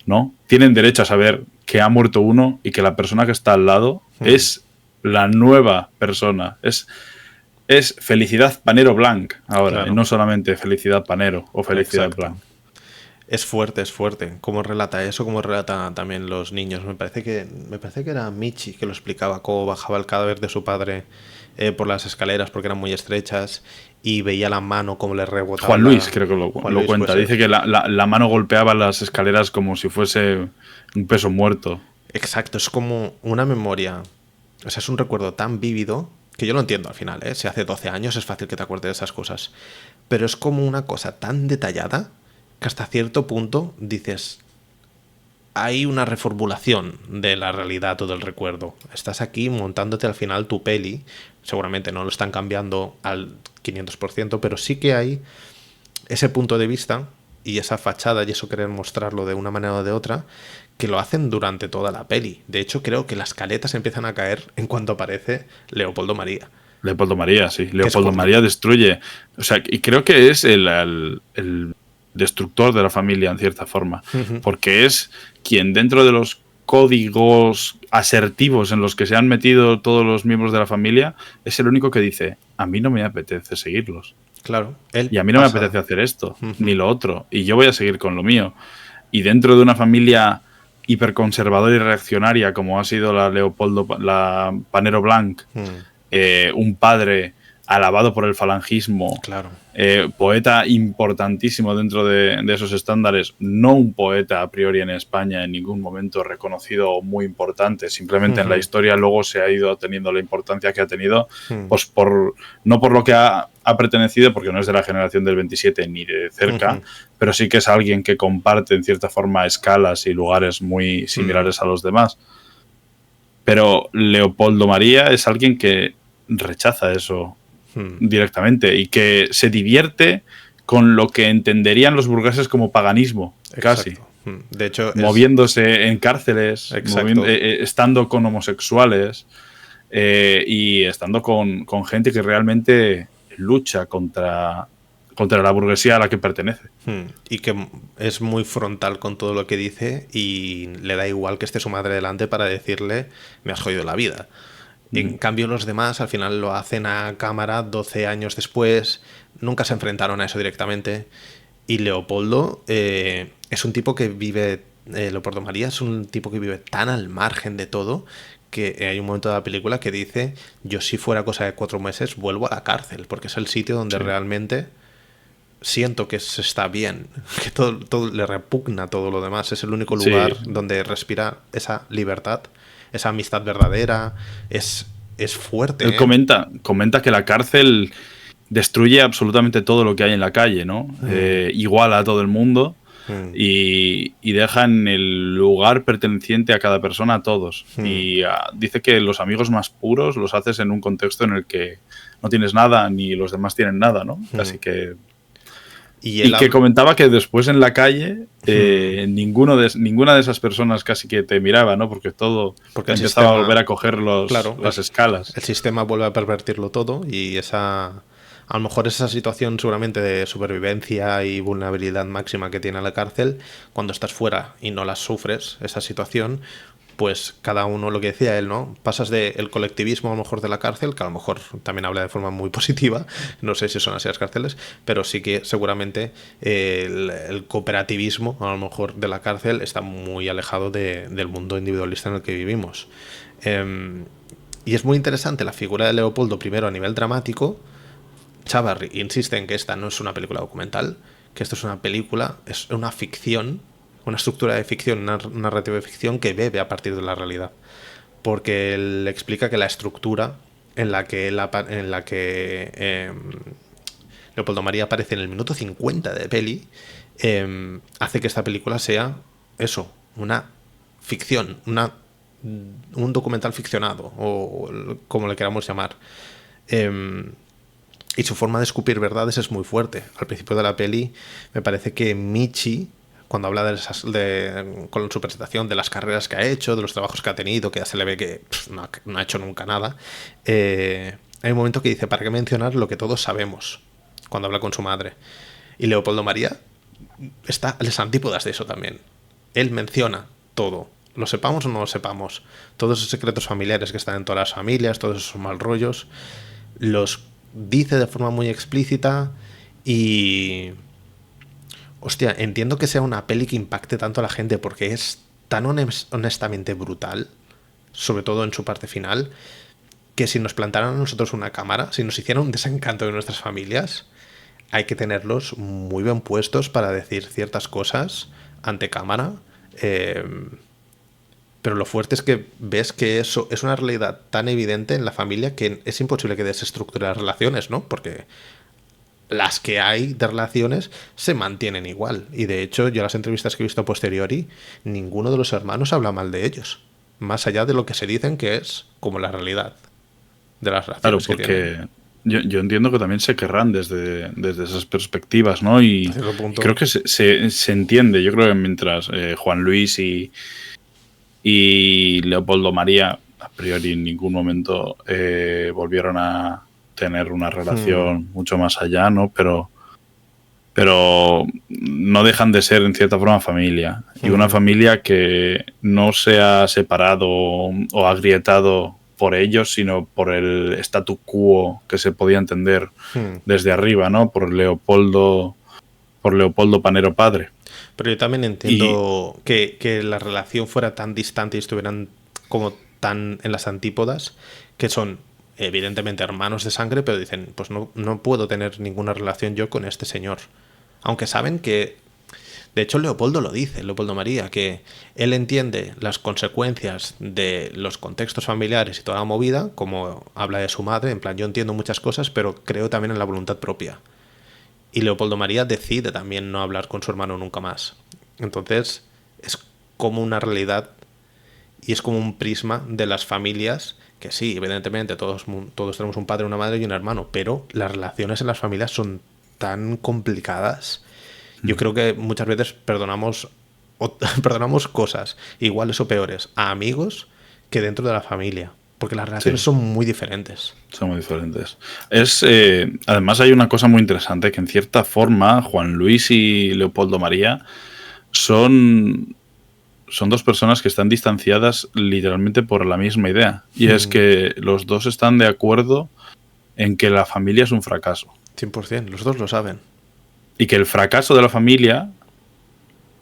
¿no? Tienen derecho a saber que ha muerto uno y que la persona que está al lado es la nueva persona. Es Felicidad Panero Blanc ahora, y no solamente Felicidad Panero o Felicidad Blanc. Es fuerte. Cómo relata eso, cómo relata también los niños. Me parece que era Michi que lo explicaba, cómo bajaba el cadáver de su padre por las escaleras porque eran muy estrechas y veía la mano como le rebotaba. Juan Luis creo que lo cuenta. Dice que la mano golpeaba las escaleras como si fuese un peso muerto. Exacto, es como una memoria. O sea, es un recuerdo tan vívido que yo lo entiendo al final, Si hace 12 años es fácil que te acuerdes de esas cosas. Pero es como una cosa tan detallada que hasta cierto punto dices, hay una reformulación de la realidad o del recuerdo. Estás aquí montándote al final tu peli, seguramente no lo están cambiando al 500%, pero sí que hay ese punto de vista y esa fachada y eso querer mostrarlo de una manera o de otra, que lo hacen durante toda la peli. De hecho, creo que las caletas empiezan a caer en cuanto aparece Leopoldo María. Leopoldo María, sí. Leopoldo María destruye. O sea, y creo que es el destructor de la familia en cierta forma, porque es quien dentro de los códigos asertivos en los que se han metido todos los miembros de la familia es el único que dice, a mí no me apetece seguirlos. Claro. Y a mí no me apetece hacer esto, ni lo otro, y yo voy a seguir con lo mío. Y dentro de una familia hiperconservadora y reaccionaria como ha sido la Panero Blanc, un padre alabado por el falangismo, poeta importantísimo dentro de esos estándares, no un poeta a priori en España en ningún momento reconocido o muy importante, simplemente en la historia luego se ha ido teniendo la importancia que ha tenido, pues no por lo que ha pertenecido, porque no es de la generación del 27 ni de cerca, pero sí que es alguien que comparte en cierta forma escalas y lugares muy similares a los demás. Pero Leopoldo María es alguien que rechaza eso directamente y que se divierte con lo que entenderían los burgueses como paganismo. Exacto. Casi. De hecho, moviéndose en cárceles, estando con homosexuales y estando con gente que realmente lucha contra la burguesía a la que pertenece. Y que es muy frontal con todo lo que dice y le da igual que esté su madre delante para decirle me has jodido la vida. En cambio los demás al final lo hacen a cámara 12 años después, nunca se enfrentaron a eso directamente. Y Leopoldo es un tipo que vive, Leopoldo María es un tipo que vive tan al margen de todo que hay un momento de la película que dice, yo si fuera cosa de 4 meses vuelvo a la cárcel, porque es el sitio donde realmente siento que se está bien, que todo le repugna todo lo demás, es el único lugar donde respira esa libertad, esa amistad verdadera, es fuerte. Él comenta que la cárcel destruye absolutamente todo lo que hay en la calle, ¿no? Iguala a todo el mundo y deja en el lugar perteneciente a cada persona a todos. Y dice que los amigos más puros los haces en un contexto en el que no tienes nada ni los demás tienen nada, ¿no? Así que... Y que comentaba que después en la calle ninguna de esas personas casi que te miraba, ¿no? Porque empezaba a volver a coger las escalas. El sistema vuelve a pervertirlo todo y a lo mejor esa situación seguramente de supervivencia y vulnerabilidad máxima que tiene la cárcel, cuando estás fuera y no la sufres, esa situación, pues cada uno, lo que decía él, ¿no? Pasas del colectivismo a lo mejor de la cárcel, que a lo mejor también habla de forma muy positiva, no sé si son así las cárceles, pero sí que seguramente el cooperativismo a lo mejor de la cárcel está muy alejado del mundo individualista en el que vivimos. Y es muy interesante la figura de Leopoldo I a nivel dramático. Chávarri insiste en que esta no es una película documental, que esto es una película, es una ficción, una estructura de ficción, una narrativa de ficción que bebe a partir de la realidad. Porque él explica que la estructura en la que Leopoldo María aparece en el minuto 50 de peli hace que esta película sea eso, una ficción, un documental ficcionado, o como le queramos llamar. Y su forma de escupir verdades es muy fuerte. Al principio de la peli me parece que Michi, cuando habla con su presentación de las carreras que ha hecho, de los trabajos que ha tenido, que ya se le ve que no ha hecho nunca nada, hay un momento que dice, ¿para qué mencionar lo que todos sabemos? Cuando habla con su madre. Y Leopoldo María está a las antípodas de eso también. Él menciona todo. Lo sepamos o no lo sepamos. Todos esos secretos familiares que están en todas las familias, todos esos mal rollos, los dice de forma muy explícita y... Hostia, entiendo que sea una peli que impacte tanto a la gente porque es tan honestamente brutal, sobre todo en su parte final, que si nos plantaran a nosotros una cámara, si nos hicieran un desencanto de nuestras familias, hay que tenerlos muy bien puestos para decir ciertas cosas ante cámara. Pero lo fuerte es que ves que eso es una realidad tan evidente en la familia que es imposible que desestructure las relaciones, ¿no? Porque las que hay de relaciones se mantienen igual. Y de hecho, yo las entrevistas que he visto a posteriori, ninguno de los hermanos habla mal de ellos. Más allá de lo que se dicen que es como la realidad de las relaciones. Claro, porque yo entiendo que también se querrán desde esas perspectivas, ¿no? Y creo que se entiende. Yo creo que mientras Juan Luis y Leopoldo María a priori en ningún momento volvieron a tener una relación mucho más allá, ¿no? Pero no dejan de ser en cierta forma familia. Y una familia que no se ha separado o agrietado por ellos, sino por el statu quo que se podía entender desde arriba, ¿no? Por Leopoldo Panero padre. Pero yo también entiendo que la relación fuera tan distante y estuvieran como tan en las antípodas, que son evidentemente hermanos de sangre, pero dicen, pues no puedo tener ninguna relación yo con este señor. Aunque saben que, de hecho Leopoldo lo dice, Leopoldo María, que él entiende las consecuencias de los contextos familiares y toda la movida, como habla de su madre, en plan, yo entiendo muchas cosas, pero creo también en la voluntad propia. Y Leopoldo María decide también no hablar con su hermano nunca más. Entonces es como una realidad y es como un prisma de las familias, que sí, evidentemente todos tenemos un padre, una madre y un hermano, pero las relaciones en las familias son tan complicadas. Yo creo que muchas veces perdonamos cosas iguales o peores a amigos que dentro de la familia. Porque las relaciones son muy diferentes. Son muy diferentes. Además hay una cosa muy interesante, que en cierta forma Juan Luis y Leopoldo María son dos personas que están distanciadas literalmente por la misma idea. Y es que los dos están de acuerdo en que la familia es un fracaso. 100%, los dos lo saben. Y que el fracaso de la familia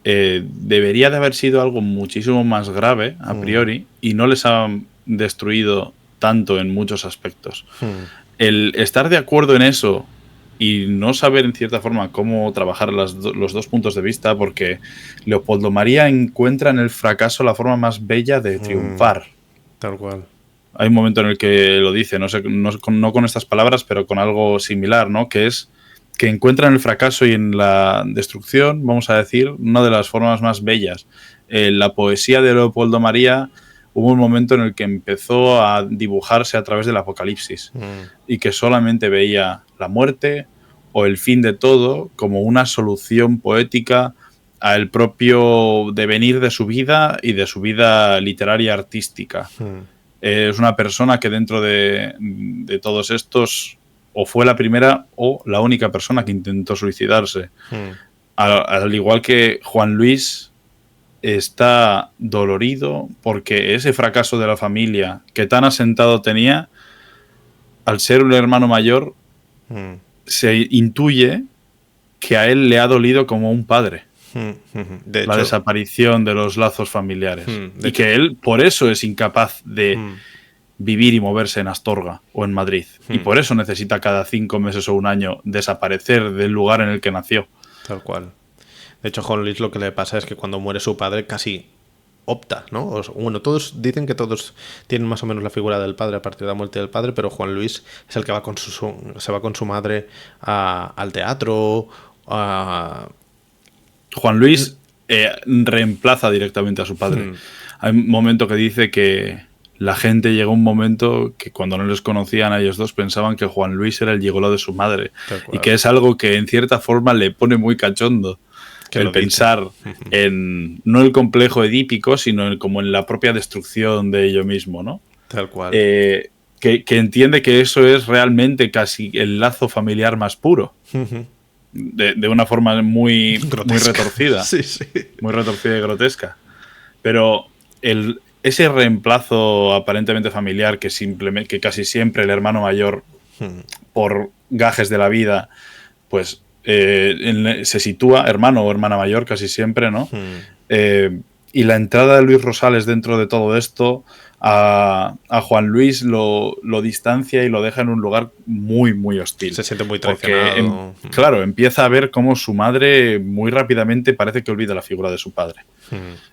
debería de haber sido algo muchísimo más grave a priori y no les ha destruido tanto en muchos aspectos. El estar de acuerdo en eso y no saber en cierta forma cómo trabajar los dos puntos de vista, porque Leopoldo María encuentra en el fracaso la forma más bella de triunfar. Tal cual. Hay un momento en el que lo dice, no con estas palabras, pero con algo similar, ¿no? Que es que encuentra en el fracaso y en la destrucción, vamos a decir, una de las formas más bellas. La poesía de Leopoldo María, hubo un momento en el que empezó a dibujarse a través del apocalipsis y que solamente veía la muerte o el fin de todo como una solución poética al propio devenir de su vida y de su vida literaria artística. Es una persona que dentro de todos estos o fue la primera o la única persona que intentó suicidarse. Al igual que Juan Luis está dolorido porque ese fracaso de la familia que tan asentado tenía, al ser un hermano mayor, se intuye que a él le ha dolido como un padre. De hecho, la desaparición de los lazos familiares. Y que él, por eso, es incapaz de vivir y moverse en Astorga o en Madrid. Y por eso necesita cada 5 meses o un año desaparecer del lugar en el que nació. Tal cual. De hecho, a Juan Luis lo que le pasa es que cuando muere su padre casi opta, ¿no? Bueno, todos dicen que todos tienen más o menos la figura del padre a partir de la muerte del padre, pero Juan Luis es el que se va con su madre al teatro. Juan Luis reemplaza directamente a su padre. Hay un momento que dice que la gente llegó a un momento que cuando no les conocían a ellos dos pensaban que Juan Luis era el gigoló de su madre. Y que es algo que en cierta forma le pone muy cachondo. El pensar en no el complejo edípico, sino como en la propia destrucción de ello mismo, ¿no? Tal cual. Que entiende que eso es realmente casi el lazo familiar más puro. De una forma muy retorcida. Sí, sí. Muy retorcida y grotesca. Pero ese reemplazo aparentemente familiar que casi siempre el hermano mayor, por gajes de la vida, pues se sitúa, hermano o hermana mayor casi siempre, ¿no? Y la entrada de Luis Rosales dentro de todo esto a Juan Luis lo distancia y lo deja en un lugar muy, muy hostil. Se siente muy traicionado. Porque, claro, empieza a ver cómo su madre muy rápidamente parece que olvida la figura de su padre.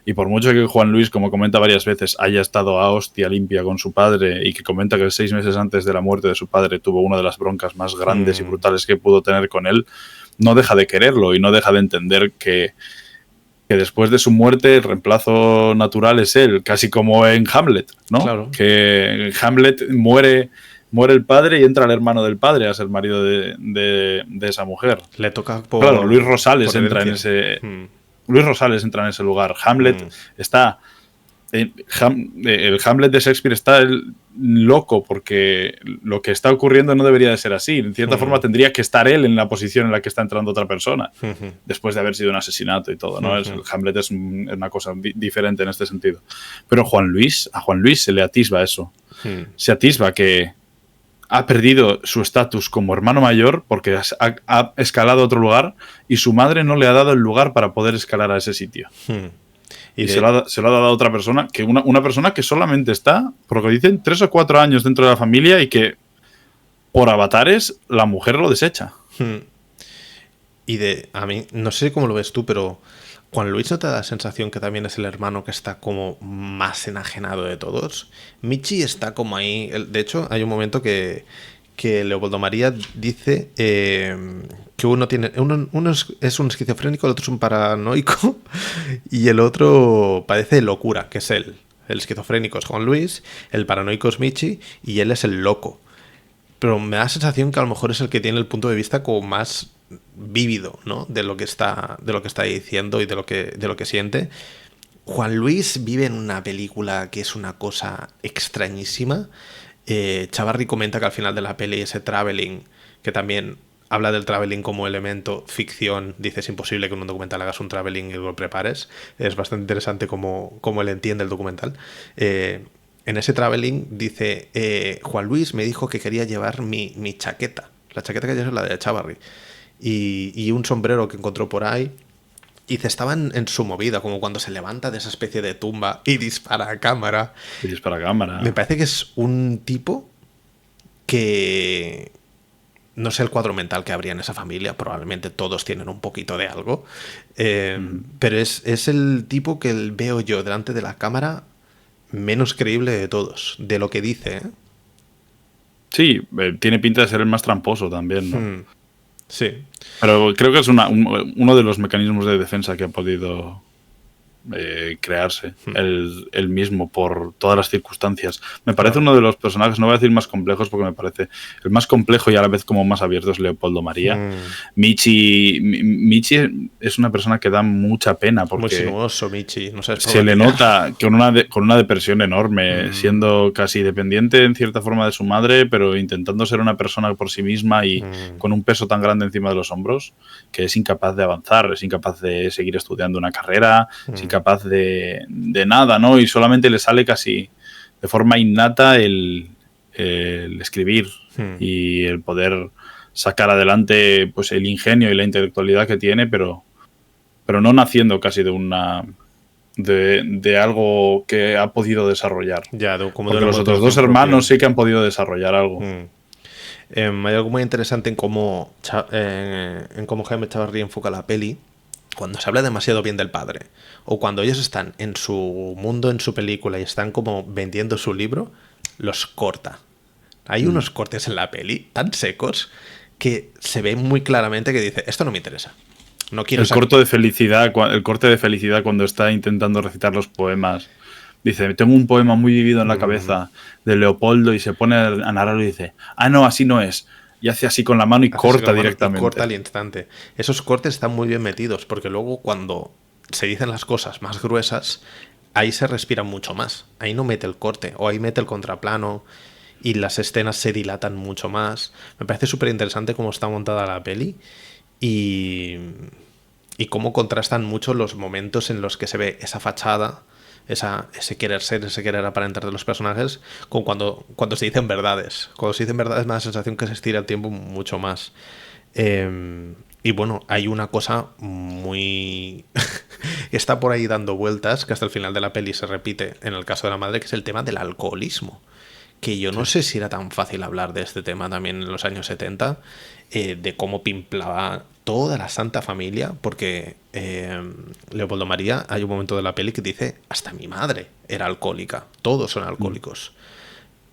Y por mucho que Juan Luis, como comenta varias veces, haya estado a hostia limpia con su padre y que comenta que 6 meses antes de la muerte de su padre tuvo una de las broncas más grandes y brutales que pudo tener con él, no deja de quererlo y no deja de entender que después de su muerte el reemplazo natural es él, casi como en Hamlet, ¿no? Claro. Que en Hamlet muere el padre y entra el hermano del padre a ser marido de esa mujer. Le toca Claro, Luis Rosales entra en ese... Luis Rosales entra en ese lugar. Hamlet está... el Hamlet de Shakespeare está loco porque lo que está ocurriendo no debería de ser así. En cierta forma tendría que estar él en la posición en la que está entrando otra persona después de haber sido un asesinato y todo, ¿no? El Hamlet es una cosa diferente en este sentido. Pero a Juan Luis se le atisba eso. Se atisba que ha perdido su estatus como hermano mayor porque ha escalado a otro lugar y su madre no le ha dado el lugar para poder escalar a ese sitio. Y se lo ha dado a otra persona, que una persona que solamente está, por lo que dicen, 3 o 4 años dentro de la familia y que por avatares la mujer lo desecha. Y a mí, no sé cómo lo ves tú, pero Juan Luis ¿no te da la sensación que también es el hermano que está como más enajenado de todos? Michi está como ahí. De hecho, hay un momento que Leopoldo María dice que uno es un esquizofrénico, el otro es un paranoico y el otro padece de locura, que es él. El esquizofrénico es Juan Luis, el paranoico es Michi y él es el loco. Pero me da la sensación que a lo mejor es el que tiene el punto de vista como más vívido, ¿no? de lo que está diciendo y de lo que siente. Juan Luis vive en una película que es una cosa extrañísima. Chavarri comenta que al final de la peli ese traveling, que también habla del traveling como elemento ficción, dice es imposible que en un documental hagas un traveling y lo prepares. Es bastante interesante cómo él entiende el documental. En ese traveling dice Juan Luis me dijo que quería llevar mi chaqueta, la chaqueta que ya es la de Chavarri, y un sombrero que encontró por ahí Y dice, estaba en su movida, como cuando se levanta de esa especie de tumba y dispara a cámara. Y dispara a cámara. Me parece que es un tipo que... No sé el cuadro mental que habría en esa familia, probablemente todos tienen un poquito de algo, pero es el tipo que veo yo delante de la cámara menos creíble de todos, de lo que dice. Sí, tiene pinta de ser el más tramposo también, ¿no? Sí. Pero creo que es uno de los mecanismos de defensa que ha podido crearse él mismo por todas las circunstancias. Me parece uno de los personajes, no voy a decir más complejos porque me parece el más complejo y a la vez como más abierto es Leopoldo María. Michi es una persona que da mucha pena porque muy sinuoso, Michi. No sabes se le nota con una depresión enorme, siendo casi dependiente en cierta forma de su madre, pero intentando ser una persona por sí misma y con un peso tan grande encima de los hombros que es incapaz de avanzar, es incapaz de seguir estudiando una carrera, es incapaz de nada, ¿no? Y solamente le sale casi de forma innata el escribir y el poder sacar adelante pues el ingenio y la intelectualidad que tiene, pero no naciendo casi de algo que ha podido desarrollar. Ya, como porque los otros dos hermanos sí que han podido desarrollar algo. Hay algo muy interesante en cómo Jaime Chavarría enfoca la peli, cuando se habla demasiado bien del padre, o cuando ellos están en su mundo, en su película, y están como vendiendo su libro, los corta. Hay unos cortes en la peli tan secos que se ve muy claramente que dice, esto no me interesa. No quiero el corte de felicidad cuando está intentando recitar los poemas. Dice, tengo un poema muy vivido en la cabeza de Leopoldo y se pone a narrarlo y dice, no, así no es. Y hace así con la mano y corta directamente. Y corta al instante. Esos cortes están muy bien metidos porque luego cuando se dicen las cosas más gruesas, ahí se respira mucho más. Ahí no mete el corte o ahí mete el contraplano y las escenas se dilatan mucho más. Me parece súper interesante cómo está montada la peli y cómo contrastan mucho los momentos en los que se ve esa fachada, ese querer ser, ese querer aparentar de los personajes, con cuando se dicen verdades. Cuando se dicen verdades me da la sensación que se estira el tiempo mucho más. Y bueno, hay una cosa muy... que está por ahí dando vueltas, que hasta el final de la peli se repite en el caso de la madre, que es el tema del alcoholismo. Que yo no sé si era tan fácil hablar de este tema también en los años 70, de cómo pimplaba toda la santa familia, porque Leopoldo María, hay un momento de la peli que dice, hasta mi madre era alcohólica, todos son alcohólicos.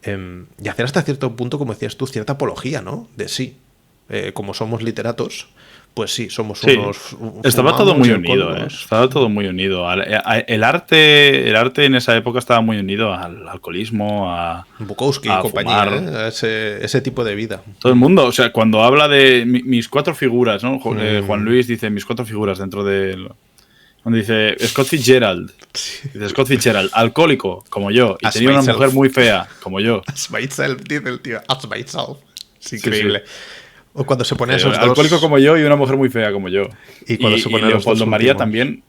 Y hacer hasta cierto punto, como decías tú, cierta apología, ¿no? De sí, como somos literatos, pues sí, somos unos... Estaba todo muy unido, estaba todo muy unido. El arte en esa época estaba muy unido al alcoholismo, a Bukowski y compañía, ese tipo de vida. Todo el mundo, o sea, cuando habla de mis cuatro figuras, ¿no? Juan Luis dice mis cuatro figuras dentro de... Cuando dice Scott Fitzgerald, dice Scott Fitzgerald, alcohólico, como yo, y tenía una mujer muy fea, como yo. As myself, dice el tío, as myself. Es increíble. Sí. O cuando se pone esos alcohólico como yo y una mujer muy fea como yo. Y cuando se pone Leopoldo María también.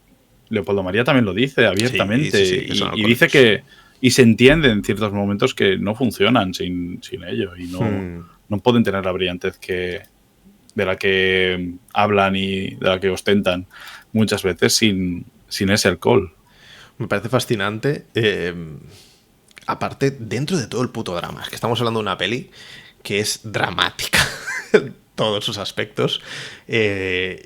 Leopoldo María también lo dice abiertamente. Sí, y dice que. Y se entiende en ciertos momentos que no funcionan sin ello. Y no pueden tener la brillantez de la que hablan y de la que ostentan muchas veces sin ese alcohol. Me parece fascinante. Aparte, dentro de todo el puto drama, es que estamos hablando de una peli que es dramática. Todos sus aspectos. Es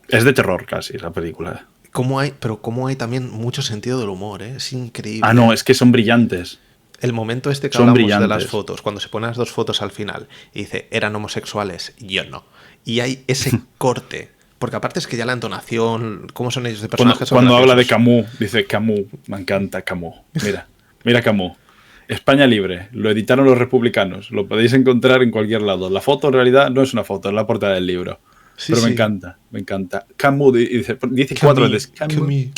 de terror casi la película. Cómo hay también mucho sentido del humor, ¿eh? Es increíble. No, es que son brillantes. El momento que hablamos de las fotos, cuando se ponen las dos fotos al final y dice, eran homosexuales, yo no. Y hay ese corte. Porque aparte es que ya la entonación, cómo son ellos de personajes. Cuando habla de Camus, dice Camus, me encanta Camus. Mira Camus. España Libre, lo editaron los republicanos, lo podéis encontrar en cualquier lado. La foto en realidad no es una foto, es la portada del libro. Sí, pero me encanta. Camus, dice cuatro veces, Camus.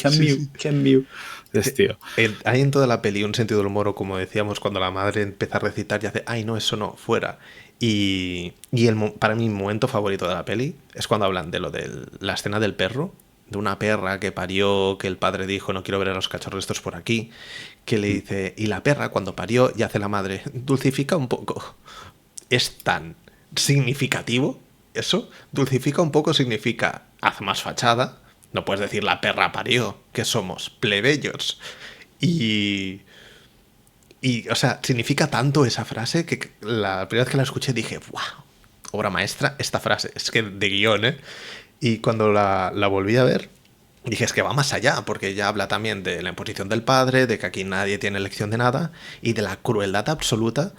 Es tío. Hay en toda la peli un sentido del humor, o como decíamos, cuando la madre empieza a recitar y hace, ay no, eso no, fuera. Y para mí, mi momento favorito de la peli es cuando hablan de la escena del perro, de una perra que parió, que el padre dijo, no quiero ver a los cachorros estos por aquí, que le dice, y la perra cuando parió, y hace la madre, dulcifica un poco. Es tan significativo eso. Dulcifica un poco significa, haz más fachada, No puedes decir la perra parió, que somos plebeyos. Y, o sea, significa tanto esa frase que la primera vez que la escuché dije, ¡wow! Obra maestra esta frase. Es que de guión, ¿eh? Y cuando la volví a ver, dije, es que va más allá, porque ya habla también de la imposición del padre, de que aquí nadie tiene elección de nada, y de la crueldad absoluta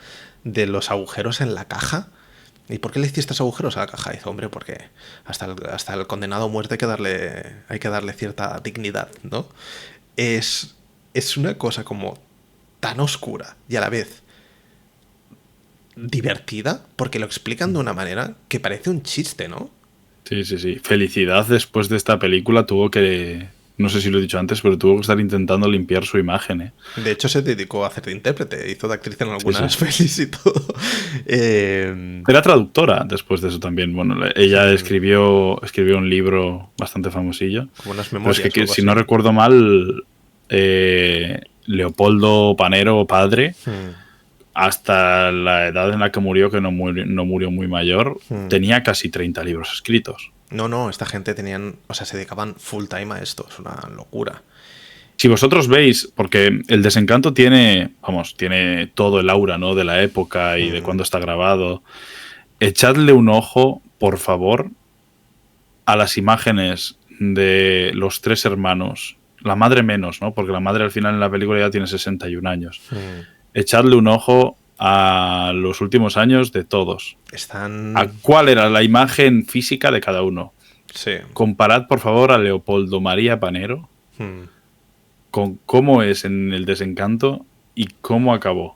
de los agujeros en la caja. ¿Y por qué le hiciste agujeros a la caja? Dice, hombre, porque hasta el condenado a muerte hay que darle cierta dignidad, ¿no? Es una cosa como tan oscura y a la vez divertida, porque lo explican de una manera que parece un chiste, ¿no? Sí, sí, sí. Felicidad después de esta película tuvo que, no sé si lo he dicho antes, pero tuvo que estar intentando limpiar su imagen, ¿eh? De hecho, se dedicó a hacer de intérprete, hizo de actriz en algunas pelis y todo. Era traductora después de eso también. Bueno, ella escribió un libro bastante famosillo. Como unas memorias. Pero es que si no recuerdo mal, Leopoldo Panero, padre, hasta la edad en la que murió, que no murió muy mayor, tenía casi 30 libros escritos. No, esta gente se dedicaban full time a esto, es una locura. Si vosotros veis, porque El Desencanto tiene todo el aura, ¿no?, de la época y de cuándo está grabado, echadle un ojo, por favor, a las imágenes de los tres hermanos. La madre menos, ¿no?, porque la madre al final en la película ya tiene 61 años. Echadle un ojo a los últimos años de todos. ¿A cuál era la imagen física de cada uno? Sí. Comparad, por favor, a Leopoldo María Panero con cómo es en El Desencanto y cómo acabó.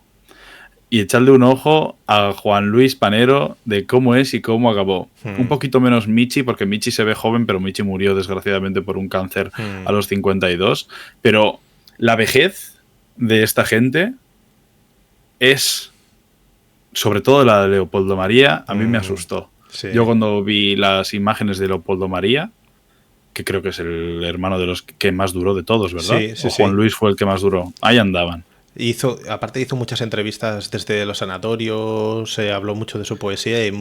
Y echadle un ojo a Juan Luis Panero de cómo es y cómo acabó. Un poquito menos Michi, porque Michi se ve joven, pero Michi murió desgraciadamente por un cáncer a los 52. Pero la vejez de esta gente es, sobre todo la de Leopoldo María, a mí me asustó. Sí. Yo cuando vi las imágenes de Leopoldo María, que creo que es el hermano de los que más duró de todos, ¿verdad? Sí, o Juan Luis fue el que más duró. Ahí andaban. Aparte hizo muchas entrevistas desde los sanatorios, se habló mucho de su poesía y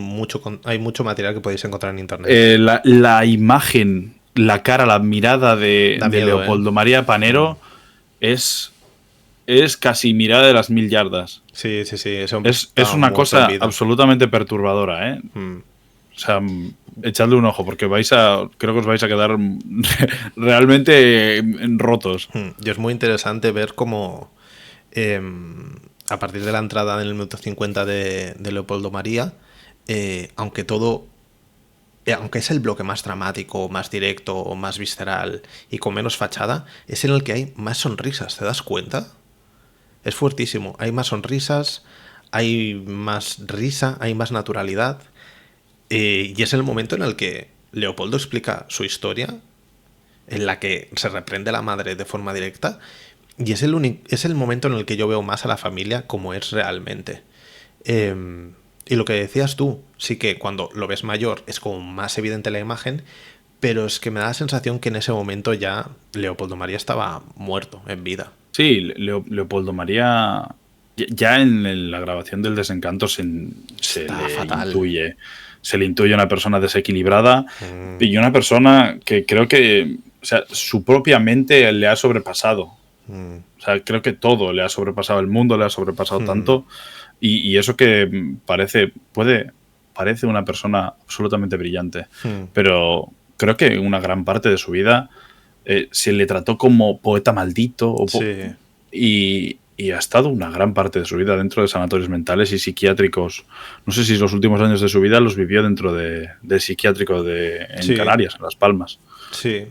hay mucho material que podéis encontrar en internet. La imagen, la cara, la mirada de Leopoldo María Panero es casi mirada de las 1000 yardas. Sí. Es una cosa absolutamente perturbadora, ¿eh? O sea, echadle un ojo, porque creo que os vais a quedar realmente rotos. Y es muy interesante ver cómo a partir de la entrada en el minuto 50 de Leopoldo María, aunque es el bloque más dramático, más directo, más visceral y con menos fachada, es en el que hay más sonrisas, ¿te das cuenta? Es fuertísimo, hay más sonrisas, hay más risa, hay más naturalidad, y es el momento en el que Leopoldo explica su historia, en la que se reprende a la madre de forma directa, y es el momento en el que yo veo más a la familia como es realmente. Y lo que decías tú, sí que cuando lo ves mayor es como más evidente la imagen, pero es que me da la sensación que en ese momento ya Leopoldo María estaba muerto, en vida. Sí, Leopoldo María, ya en la grabación del Desencanto se le intuye una persona desequilibrada y una persona que creo que, o sea, su propia mente le ha sobrepasado. O sea, creo que todo le ha sobrepasado, el mundo le ha sobrepasado tanto, y eso que parece una persona absolutamente brillante, pero creo que una gran parte de su vida se le trató como poeta maldito y ha estado una gran parte de su vida dentro de sanatorios mentales y psiquiátricos. No sé si los últimos años de su vida los vivió dentro de psiquiátrico en Canarias, en Las Palmas. Sí.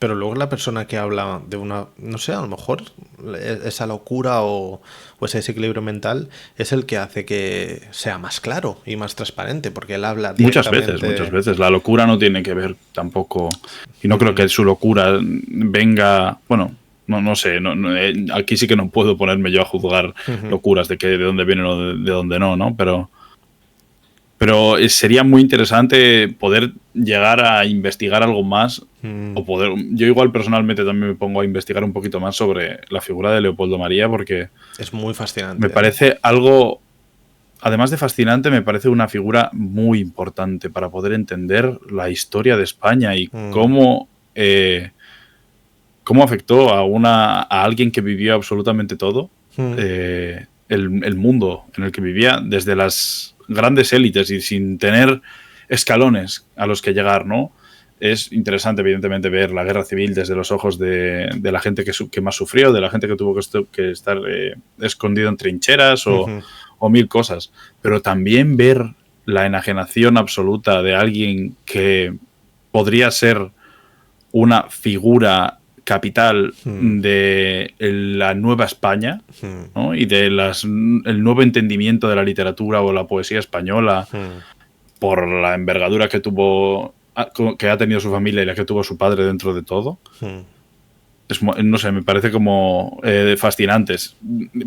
Pero luego la persona que habla de no sé, a lo mejor esa locura o ese desequilibrio mental es el que hace que sea más claro y más transparente, porque él habla directamente... Muchas veces. La locura no tiene que ver tampoco... Y no creo que su locura venga... Bueno, no sé. Aquí sí que no puedo ponerme yo a juzgar locuras de dónde vienen o de dónde no, pero sería muy interesante poder llegar a investigar algo más yo igual personalmente también me pongo a investigar un poquito más sobre la figura de Leopoldo María, porque es muy fascinante. Me parece algo además de fascinante, me parece una figura muy importante para poder entender la historia de España y cómo afectó a alguien que vivió absolutamente todo, el mundo en el que vivía, desde las grandes élites y sin tener escalones a los que llegar, ¿no? Es interesante, evidentemente, ver la guerra civil desde los ojos de la gente que más sufrió, de la gente que tuvo que estar escondido en trincheras o mil cosas. Pero también ver la enajenación absoluta de alguien que podría ser una figura capital de la nueva España, ¿no? Y de el nuevo entendimiento de la literatura o la poesía española por la envergadura que ha tenido su familia y la que tuvo su padre dentro de todo. No sé, me parece como fascinantes.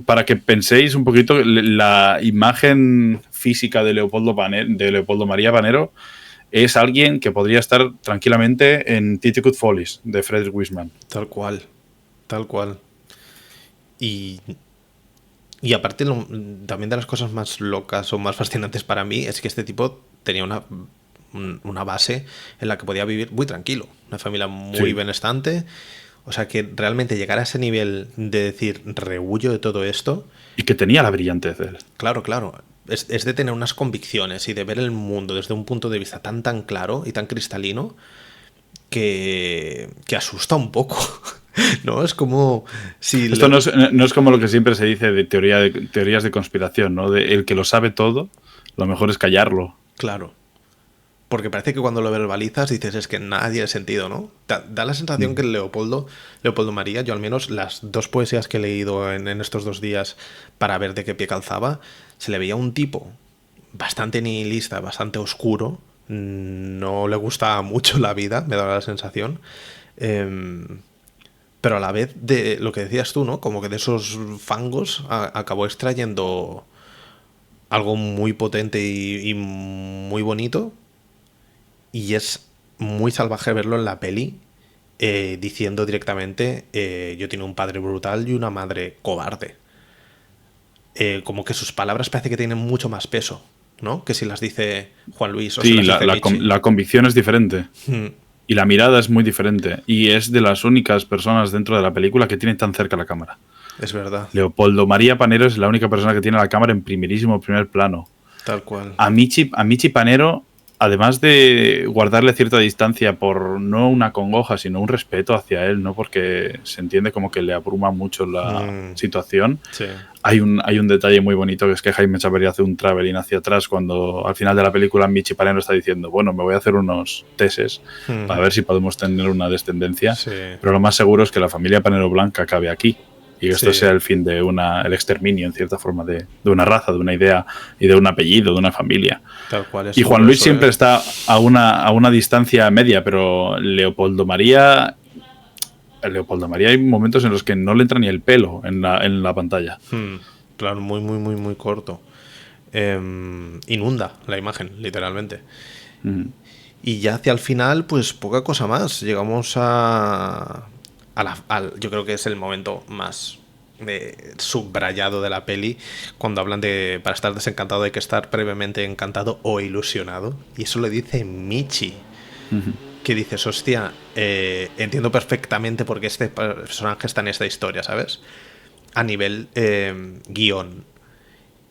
Para que penséis un poquito, la imagen física de Leopoldo María Panero es alguien que podría estar tranquilamente en Titicut Follies, de Frederick Wiseman. Tal cual. Y aparte, también de las cosas más locas o más fascinantes para mí es que este tipo tenía una base en la que podía vivir muy tranquilo. Una familia muy benestante. O sea, que realmente llegar a ese nivel de decir, rehuyo de todo esto... Y que tenía la brillantez de él. Claro. Es de tener unas convicciones y de ver el mundo desde un punto de vista tan claro y tan cristalino que asusta un poco. ¿No? Es como... si Esto no es como lo que siempre se dice de teorías de conspiración, ¿no? De el que lo sabe todo, lo mejor es callarlo. Claro. Porque parece que cuando lo verbalizas dices, es que nada tiene sentido, ¿no? Da la sensación que Leopoldo María, yo al menos las dos poesías que he leído en estos 2 días para ver de qué pie calzaba, se le veía un tipo bastante nihilista, bastante oscuro, no le gustaba mucho la vida, me daba la sensación, pero a la vez de lo que decías tú, ¿no? Como que de esos fangos acabó extrayendo algo muy potente y muy bonito. Y es muy salvaje verlo en la peli, diciendo directamente, yo tengo un padre brutal y una madre cobarde. Como que sus palabras parece que tienen mucho más peso, ¿no? Que si las dice Juan Luis o sí, si las dice Michi. La convicción es diferente. Y la mirada es muy diferente. Y es de las únicas personas dentro de la película que tiene tan cerca la cámara. Es verdad. Leopoldo María Panero es la única persona que tiene la cámara en primer plano. Tal cual. A Michi Panero, además de guardarle cierta distancia por no una congoja, sino un respeto hacia él, no porque se entiende como que le abruma mucho la situación. Sí. Hay un detalle muy bonito, que es que Jaime Chavarri hace un traveling hacia atrás cuando al final de la película Michi Panero está diciendo, bueno, me voy a hacer unos teses para ver si podemos tener una descendencia, pero lo más seguro es que la familia Panero Blanca acabe aquí. Y que esto sea el fin de el exterminio, en cierta forma, de una raza, de una idea y de un apellido, de una familia. Tal cual es. Y Juan Luis siempre está a una distancia media, pero Leopoldo María hay momentos en los que no le entra ni el pelo en la pantalla. Claro, muy corto. Inunda la imagen, literalmente. Y ya hacia el final, pues poca cosa más. Llegamos yo creo que es el momento más subrayado de la peli, cuando hablan de para estar desencantado hay que estar previamente encantado o ilusionado, y eso le dice Michi, que dices, hostia, entiendo perfectamente por qué este personaje está en esta historia, ¿sabes? A nivel guión.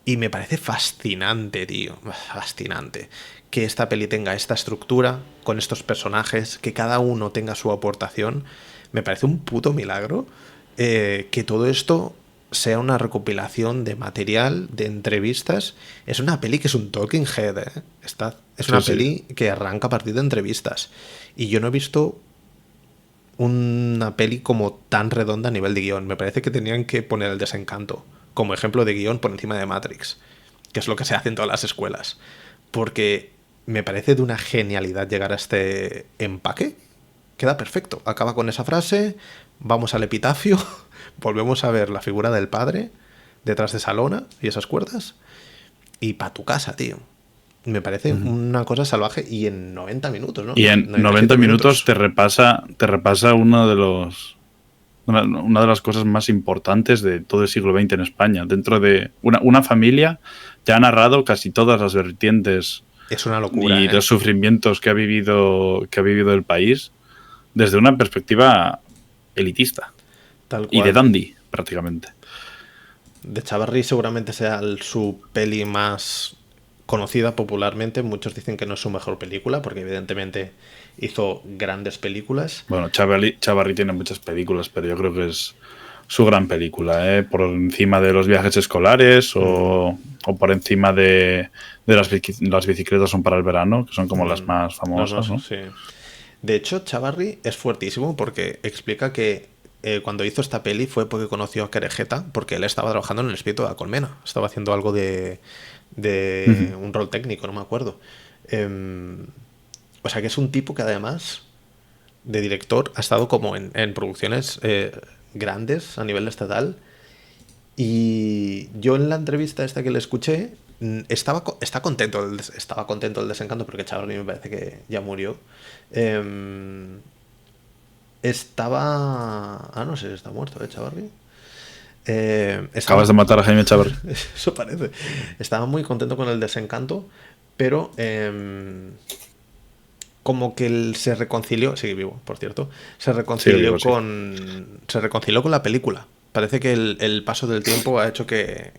Y me parece fascinante, tío, fascinante que esta peli tenga esta estructura con estos personajes, que cada uno tenga su aportación. Me parece un puto milagro que todo esto sea una recopilación de material, de entrevistas. Es una peli que es un talking head, ¿eh? Es una peli que arranca a partir de entrevistas. Y yo no he visto una peli como tan redonda a nivel de guión. Me parece que tenían que poner El Desencanto como ejemplo de guión por encima de Matrix, que es lo que se hace en todas las escuelas. Porque me parece de una genialidad llegar a este empaque. Queda perfecto. Acaba con esa frase, vamos al epitafio, volvemos a ver la figura del padre detrás de esa lona y esas cuerdas, y pa' tu casa, tío. Me parece una cosa salvaje, y en 90 minutos, ¿no? Y en 90 minutos te repasa uno de una de las cosas más importantes de todo el siglo XX en España. Dentro de una familia te ha narrado casi todas las vertientes es una locura, y los sufrimientos que ha vivido el país desde una perspectiva elitista. Tal cual. Y de dandy, prácticamente. De Chavarri seguramente sea su peli más conocida popularmente. Muchos dicen que no es su mejor película, porque evidentemente hizo grandes películas. Bueno, Chavarri tiene muchas películas, pero yo creo que es su gran película, ¿eh? Por encima de Los viajes escolares o por encima de las bicicletas son para el verano, que son como las más famosas, ¿no? Sí. De hecho, Chavarri es fuertísimo porque explica que cuando hizo esta peli fue porque conoció a Querejeta, porque él estaba trabajando en el espíritu de la colmena. Estaba haciendo algo de un rol técnico, no me acuerdo. O sea que es un tipo que además de director ha estado como en producciones grandes a nivel estatal. Y yo en la entrevista esta que le escuché estaba contento del desencanto, porque Chavarri me parece que ya murió. No sé si está muerto, Chavarri. Acabas de matar a Jaime Chavarri. Eso parece. Estaba muy contento con el desencanto, pero como que él se reconcilió, sigue vivo, por cierto, se reconcilió con la película. Parece que el paso del tiempo ha hecho que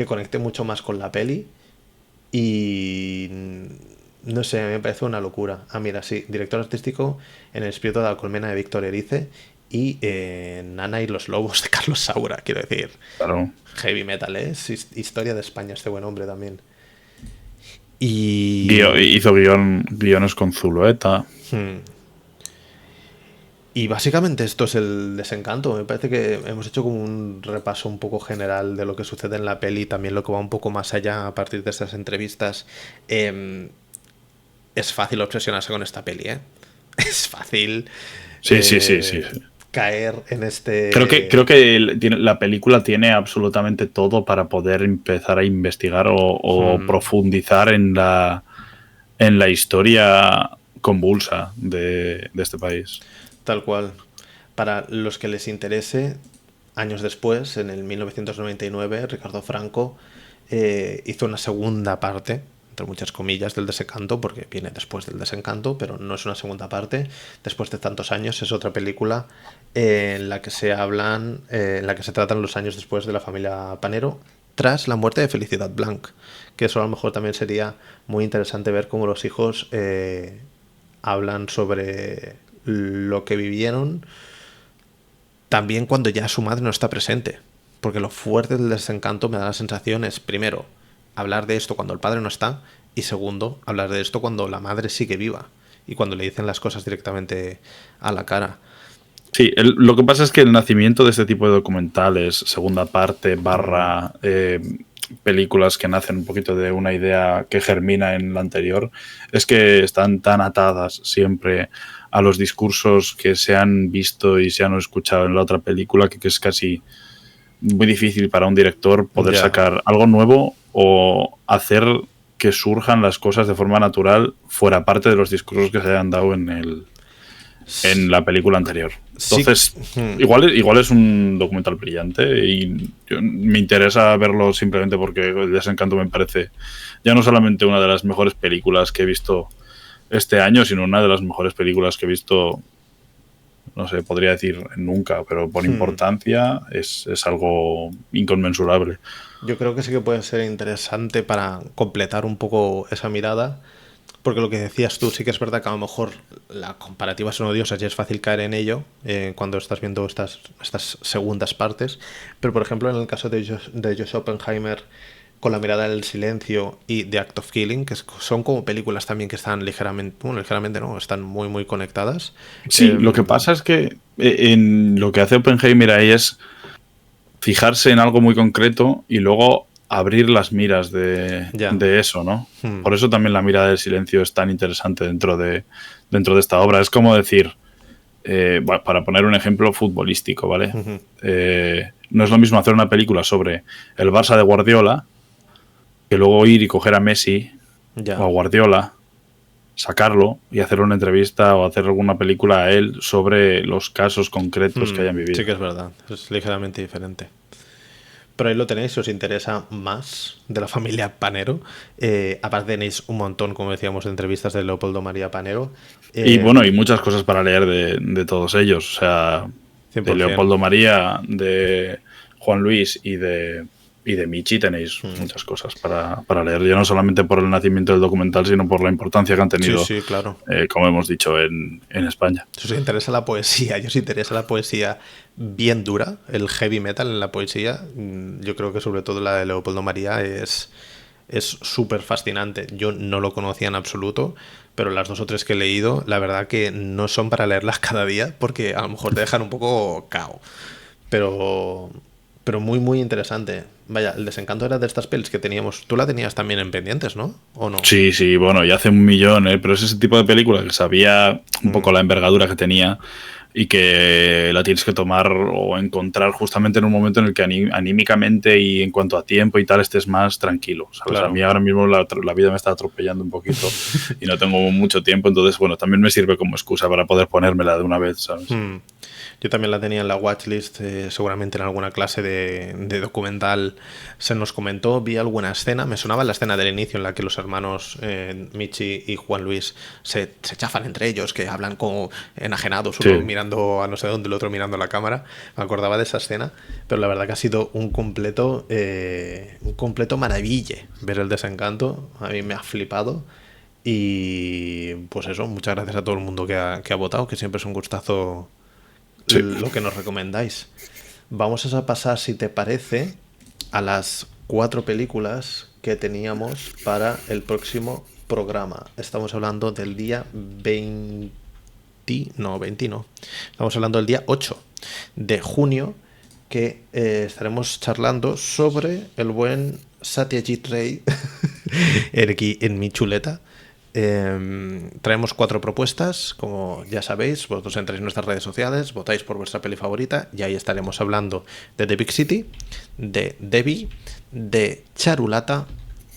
conecte mucho más con la peli y no sé, me parece una locura. Mira, sí, director artístico en El espíritu de la colmena de Víctor Erice y Nana y los lobos de Carlos Saura, quiero decir. Claro. Heavy metal, ¿eh? Historia de España, este buen hombre también. Y hizo guiones con Zulueta. Y básicamente esto es el desencanto. Me parece que hemos hecho como un repaso un poco general de lo que sucede en la peli, también lo que va un poco más allá a partir de estas entrevistas. Es fácil obsesionarse con esta peli, ¿eh? Es fácil. Sí. Caer en este... Creo que la película tiene absolutamente todo para poder empezar a investigar o profundizar en la historia convulsa de este país. Tal cual. Para los que les interese, años después, en el 1999, Ricardo Franco hizo una segunda parte, entre muchas comillas, del desencanto, porque viene después del desencanto, pero no es una segunda parte. Después de tantos años, es otra película en la que se tratan los años después de la familia Panero, tras la muerte de Felicidad Blanc, que eso a lo mejor también sería muy interesante ver cómo los hijos hablan sobre lo que vivieron también cuando ya su madre no está presente, porque lo fuerte del desencanto me da la sensación es, primero, hablar de esto cuando el padre no está, y segundo, hablar de esto cuando la madre sigue viva y cuando le dicen las cosas directamente a la cara. Sí, lo que pasa es que el nacimiento de este tipo de documentales, segunda parte, películas que nacen un poquito de una idea que germina en la anterior, es que están tan atadas siempre a los discursos que se han visto y se han escuchado en la otra película que es casi muy difícil para un director poder sacar algo nuevo o hacer que surjan las cosas de forma natural fuera parte de los discursos que se hayan dado en la película anterior. Entonces, sí. igual es un documental brillante y me interesa verlo simplemente porque El desencanto me parece ya no solamente una de las mejores películas que he visto este año, sino una de las mejores películas que he visto, no sé, podría decir nunca, pero por importancia es algo inconmensurable. Yo creo que sí que puede ser interesante para completar un poco esa mirada, porque lo que decías tú, sí que es verdad que a lo mejor las comparativas son odiosas y es fácil caer en ello cuando estás viendo estas segundas partes, pero por ejemplo en el caso de Josh Oppenheimer, con La mirada del silencio y The Act of Killing, que son como películas también que están ligeramente no, están muy muy conectadas. Sí, lo que pasa es que en lo que hace Oppenheimer ahí es fijarse en algo muy concreto y luego abrir las miras de eso, ¿no? Por eso también La mirada del silencio es tan interesante dentro de esta obra. Es como decir, para poner un ejemplo futbolístico, ¿vale? No es lo mismo hacer una película sobre el Barça de Guardiola que luego ir y coger a Messi o a Guardiola sacarlo y hacer una entrevista o hacer alguna película a él sobre los casos concretos que hayan vivido. Sí que es verdad, es ligeramente diferente. Pero ahí lo tenéis, si os interesa más de la familia Panero. Aparte tenéis un montón, como decíamos, de entrevistas de Leopoldo María Panero. Y bueno, y muchas cosas para leer de todos ellos. O sea, 100%. De Leopoldo María, de Juan Luis y de Michi tenéis muchas cosas para leer. Ya no solamente por el nacimiento del documental, sino por la importancia que han tenido, sí, claro. Como hemos dicho, en España. Si os interesa la poesía, y os interesa la poesía bien dura, el heavy metal en la poesía, yo creo que sobre todo la de Leopoldo María es súper fascinante. Yo no lo conocía en absoluto, pero las 2 o 3 que he leído, la verdad que no son para leerlas cada día, porque a lo mejor te dejan un poco cao. Pero muy, muy interesante. Vaya, el desencanto era de estas pelis que teníamos. Tú la tenías también en pendientes, ¿no? ¿O no? Sí, bueno, ya hace 1.000.000, pero es ese tipo de película que sabía un poco la envergadura que tenía y que la tienes que tomar o encontrar justamente en un momento en el que anímicamente y en cuanto a tiempo y tal estés más tranquilo, ¿sabes? Claro. A mí ahora mismo la vida me está atropellando un poquito y no tengo mucho tiempo, entonces, bueno, también me sirve como excusa para poder ponérmela de una vez, ¿sabes? Yo también la tenía en la watchlist, seguramente en alguna clase de documental se nos comentó, vi alguna escena, me sonaba la escena del inicio en la que los hermanos Michi y Juan Luis se chafan entre ellos, que hablan como enajenados, uno mirando a no sé dónde, el otro mirando a la cámara. Me acordaba de esa escena, pero la verdad que ha sido un completo maraville ver El Desencanto. A mí me ha flipado. Y pues eso, muchas gracias a todo el mundo que ha votado, que siempre es un gustazo lo que nos recomendáis. Vamos a pasar, si te parece, a las 4 películas que teníamos para el próximo programa. Estamos hablando del día 20 no. Estamos hablando del día 8 de junio, que estaremos charlando sobre el buen Satyajit Ray aquí en mi chuleta. Traemos 4 propuestas, como ya sabéis, vosotros entráis en nuestras redes sociales, votáis por vuestra peli favorita y ahí estaremos hablando de The Big City, de Debbie, de Charulata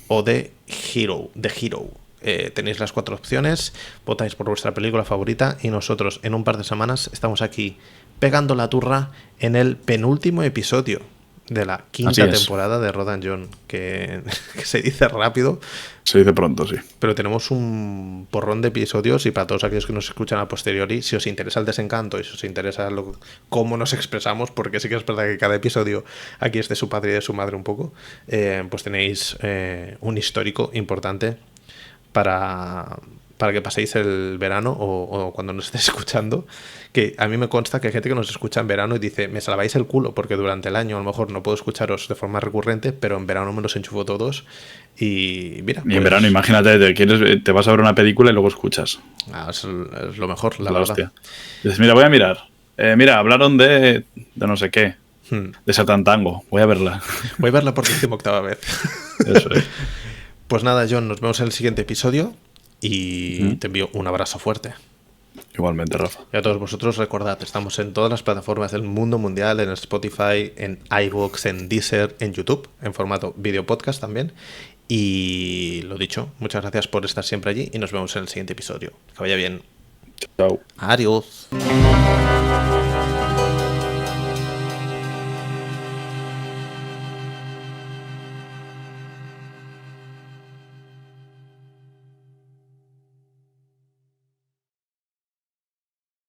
o de Hero. Tenéis las 4 opciones, votáis por vuestra película favorita y nosotros en un par de semanas estamos aquí pegando la turra en el penúltimo episodio de la 5ª temporada de Rodan John, que se dice rápido. Se dice pronto, sí. Pero tenemos un porrón de episodios y para todos aquellos que nos escuchan a posteriori, si os interesa El Desencanto y si os interesa cómo nos expresamos, porque sí que es verdad que cada episodio aquí es de su padre y de su madre un poco, pues tenéis un histórico importante para que paséis el verano o cuando nos estéis escuchando, que a mí me consta que hay gente que nos escucha en verano y dice, me salváis el culo porque durante el año a lo mejor no puedo escucharos de forma recurrente, pero en verano me los enchufo todos y mira. Y en verano, imagínate, te vas a ver una película y luego escuchas. Es lo mejor, la verdad. Hostia. Dices, mira, voy a mirar. Hablaron de no sé qué. De Satan Tango. Voy a verla. Voy a verla por 18ª vez. Eso es. Pues nada, John, nos vemos en el siguiente episodio. Y te envío un abrazo fuerte. Igualmente, Rafa. Y a todos vosotros, recordad, estamos en todas las plataformas del mundo mundial, en Spotify, en iVoox, en Deezer, en YouTube, en formato video podcast también. Y lo dicho, muchas gracias por estar siempre allí y nos vemos en el siguiente episodio. Que vaya bien. Chao. Adiós.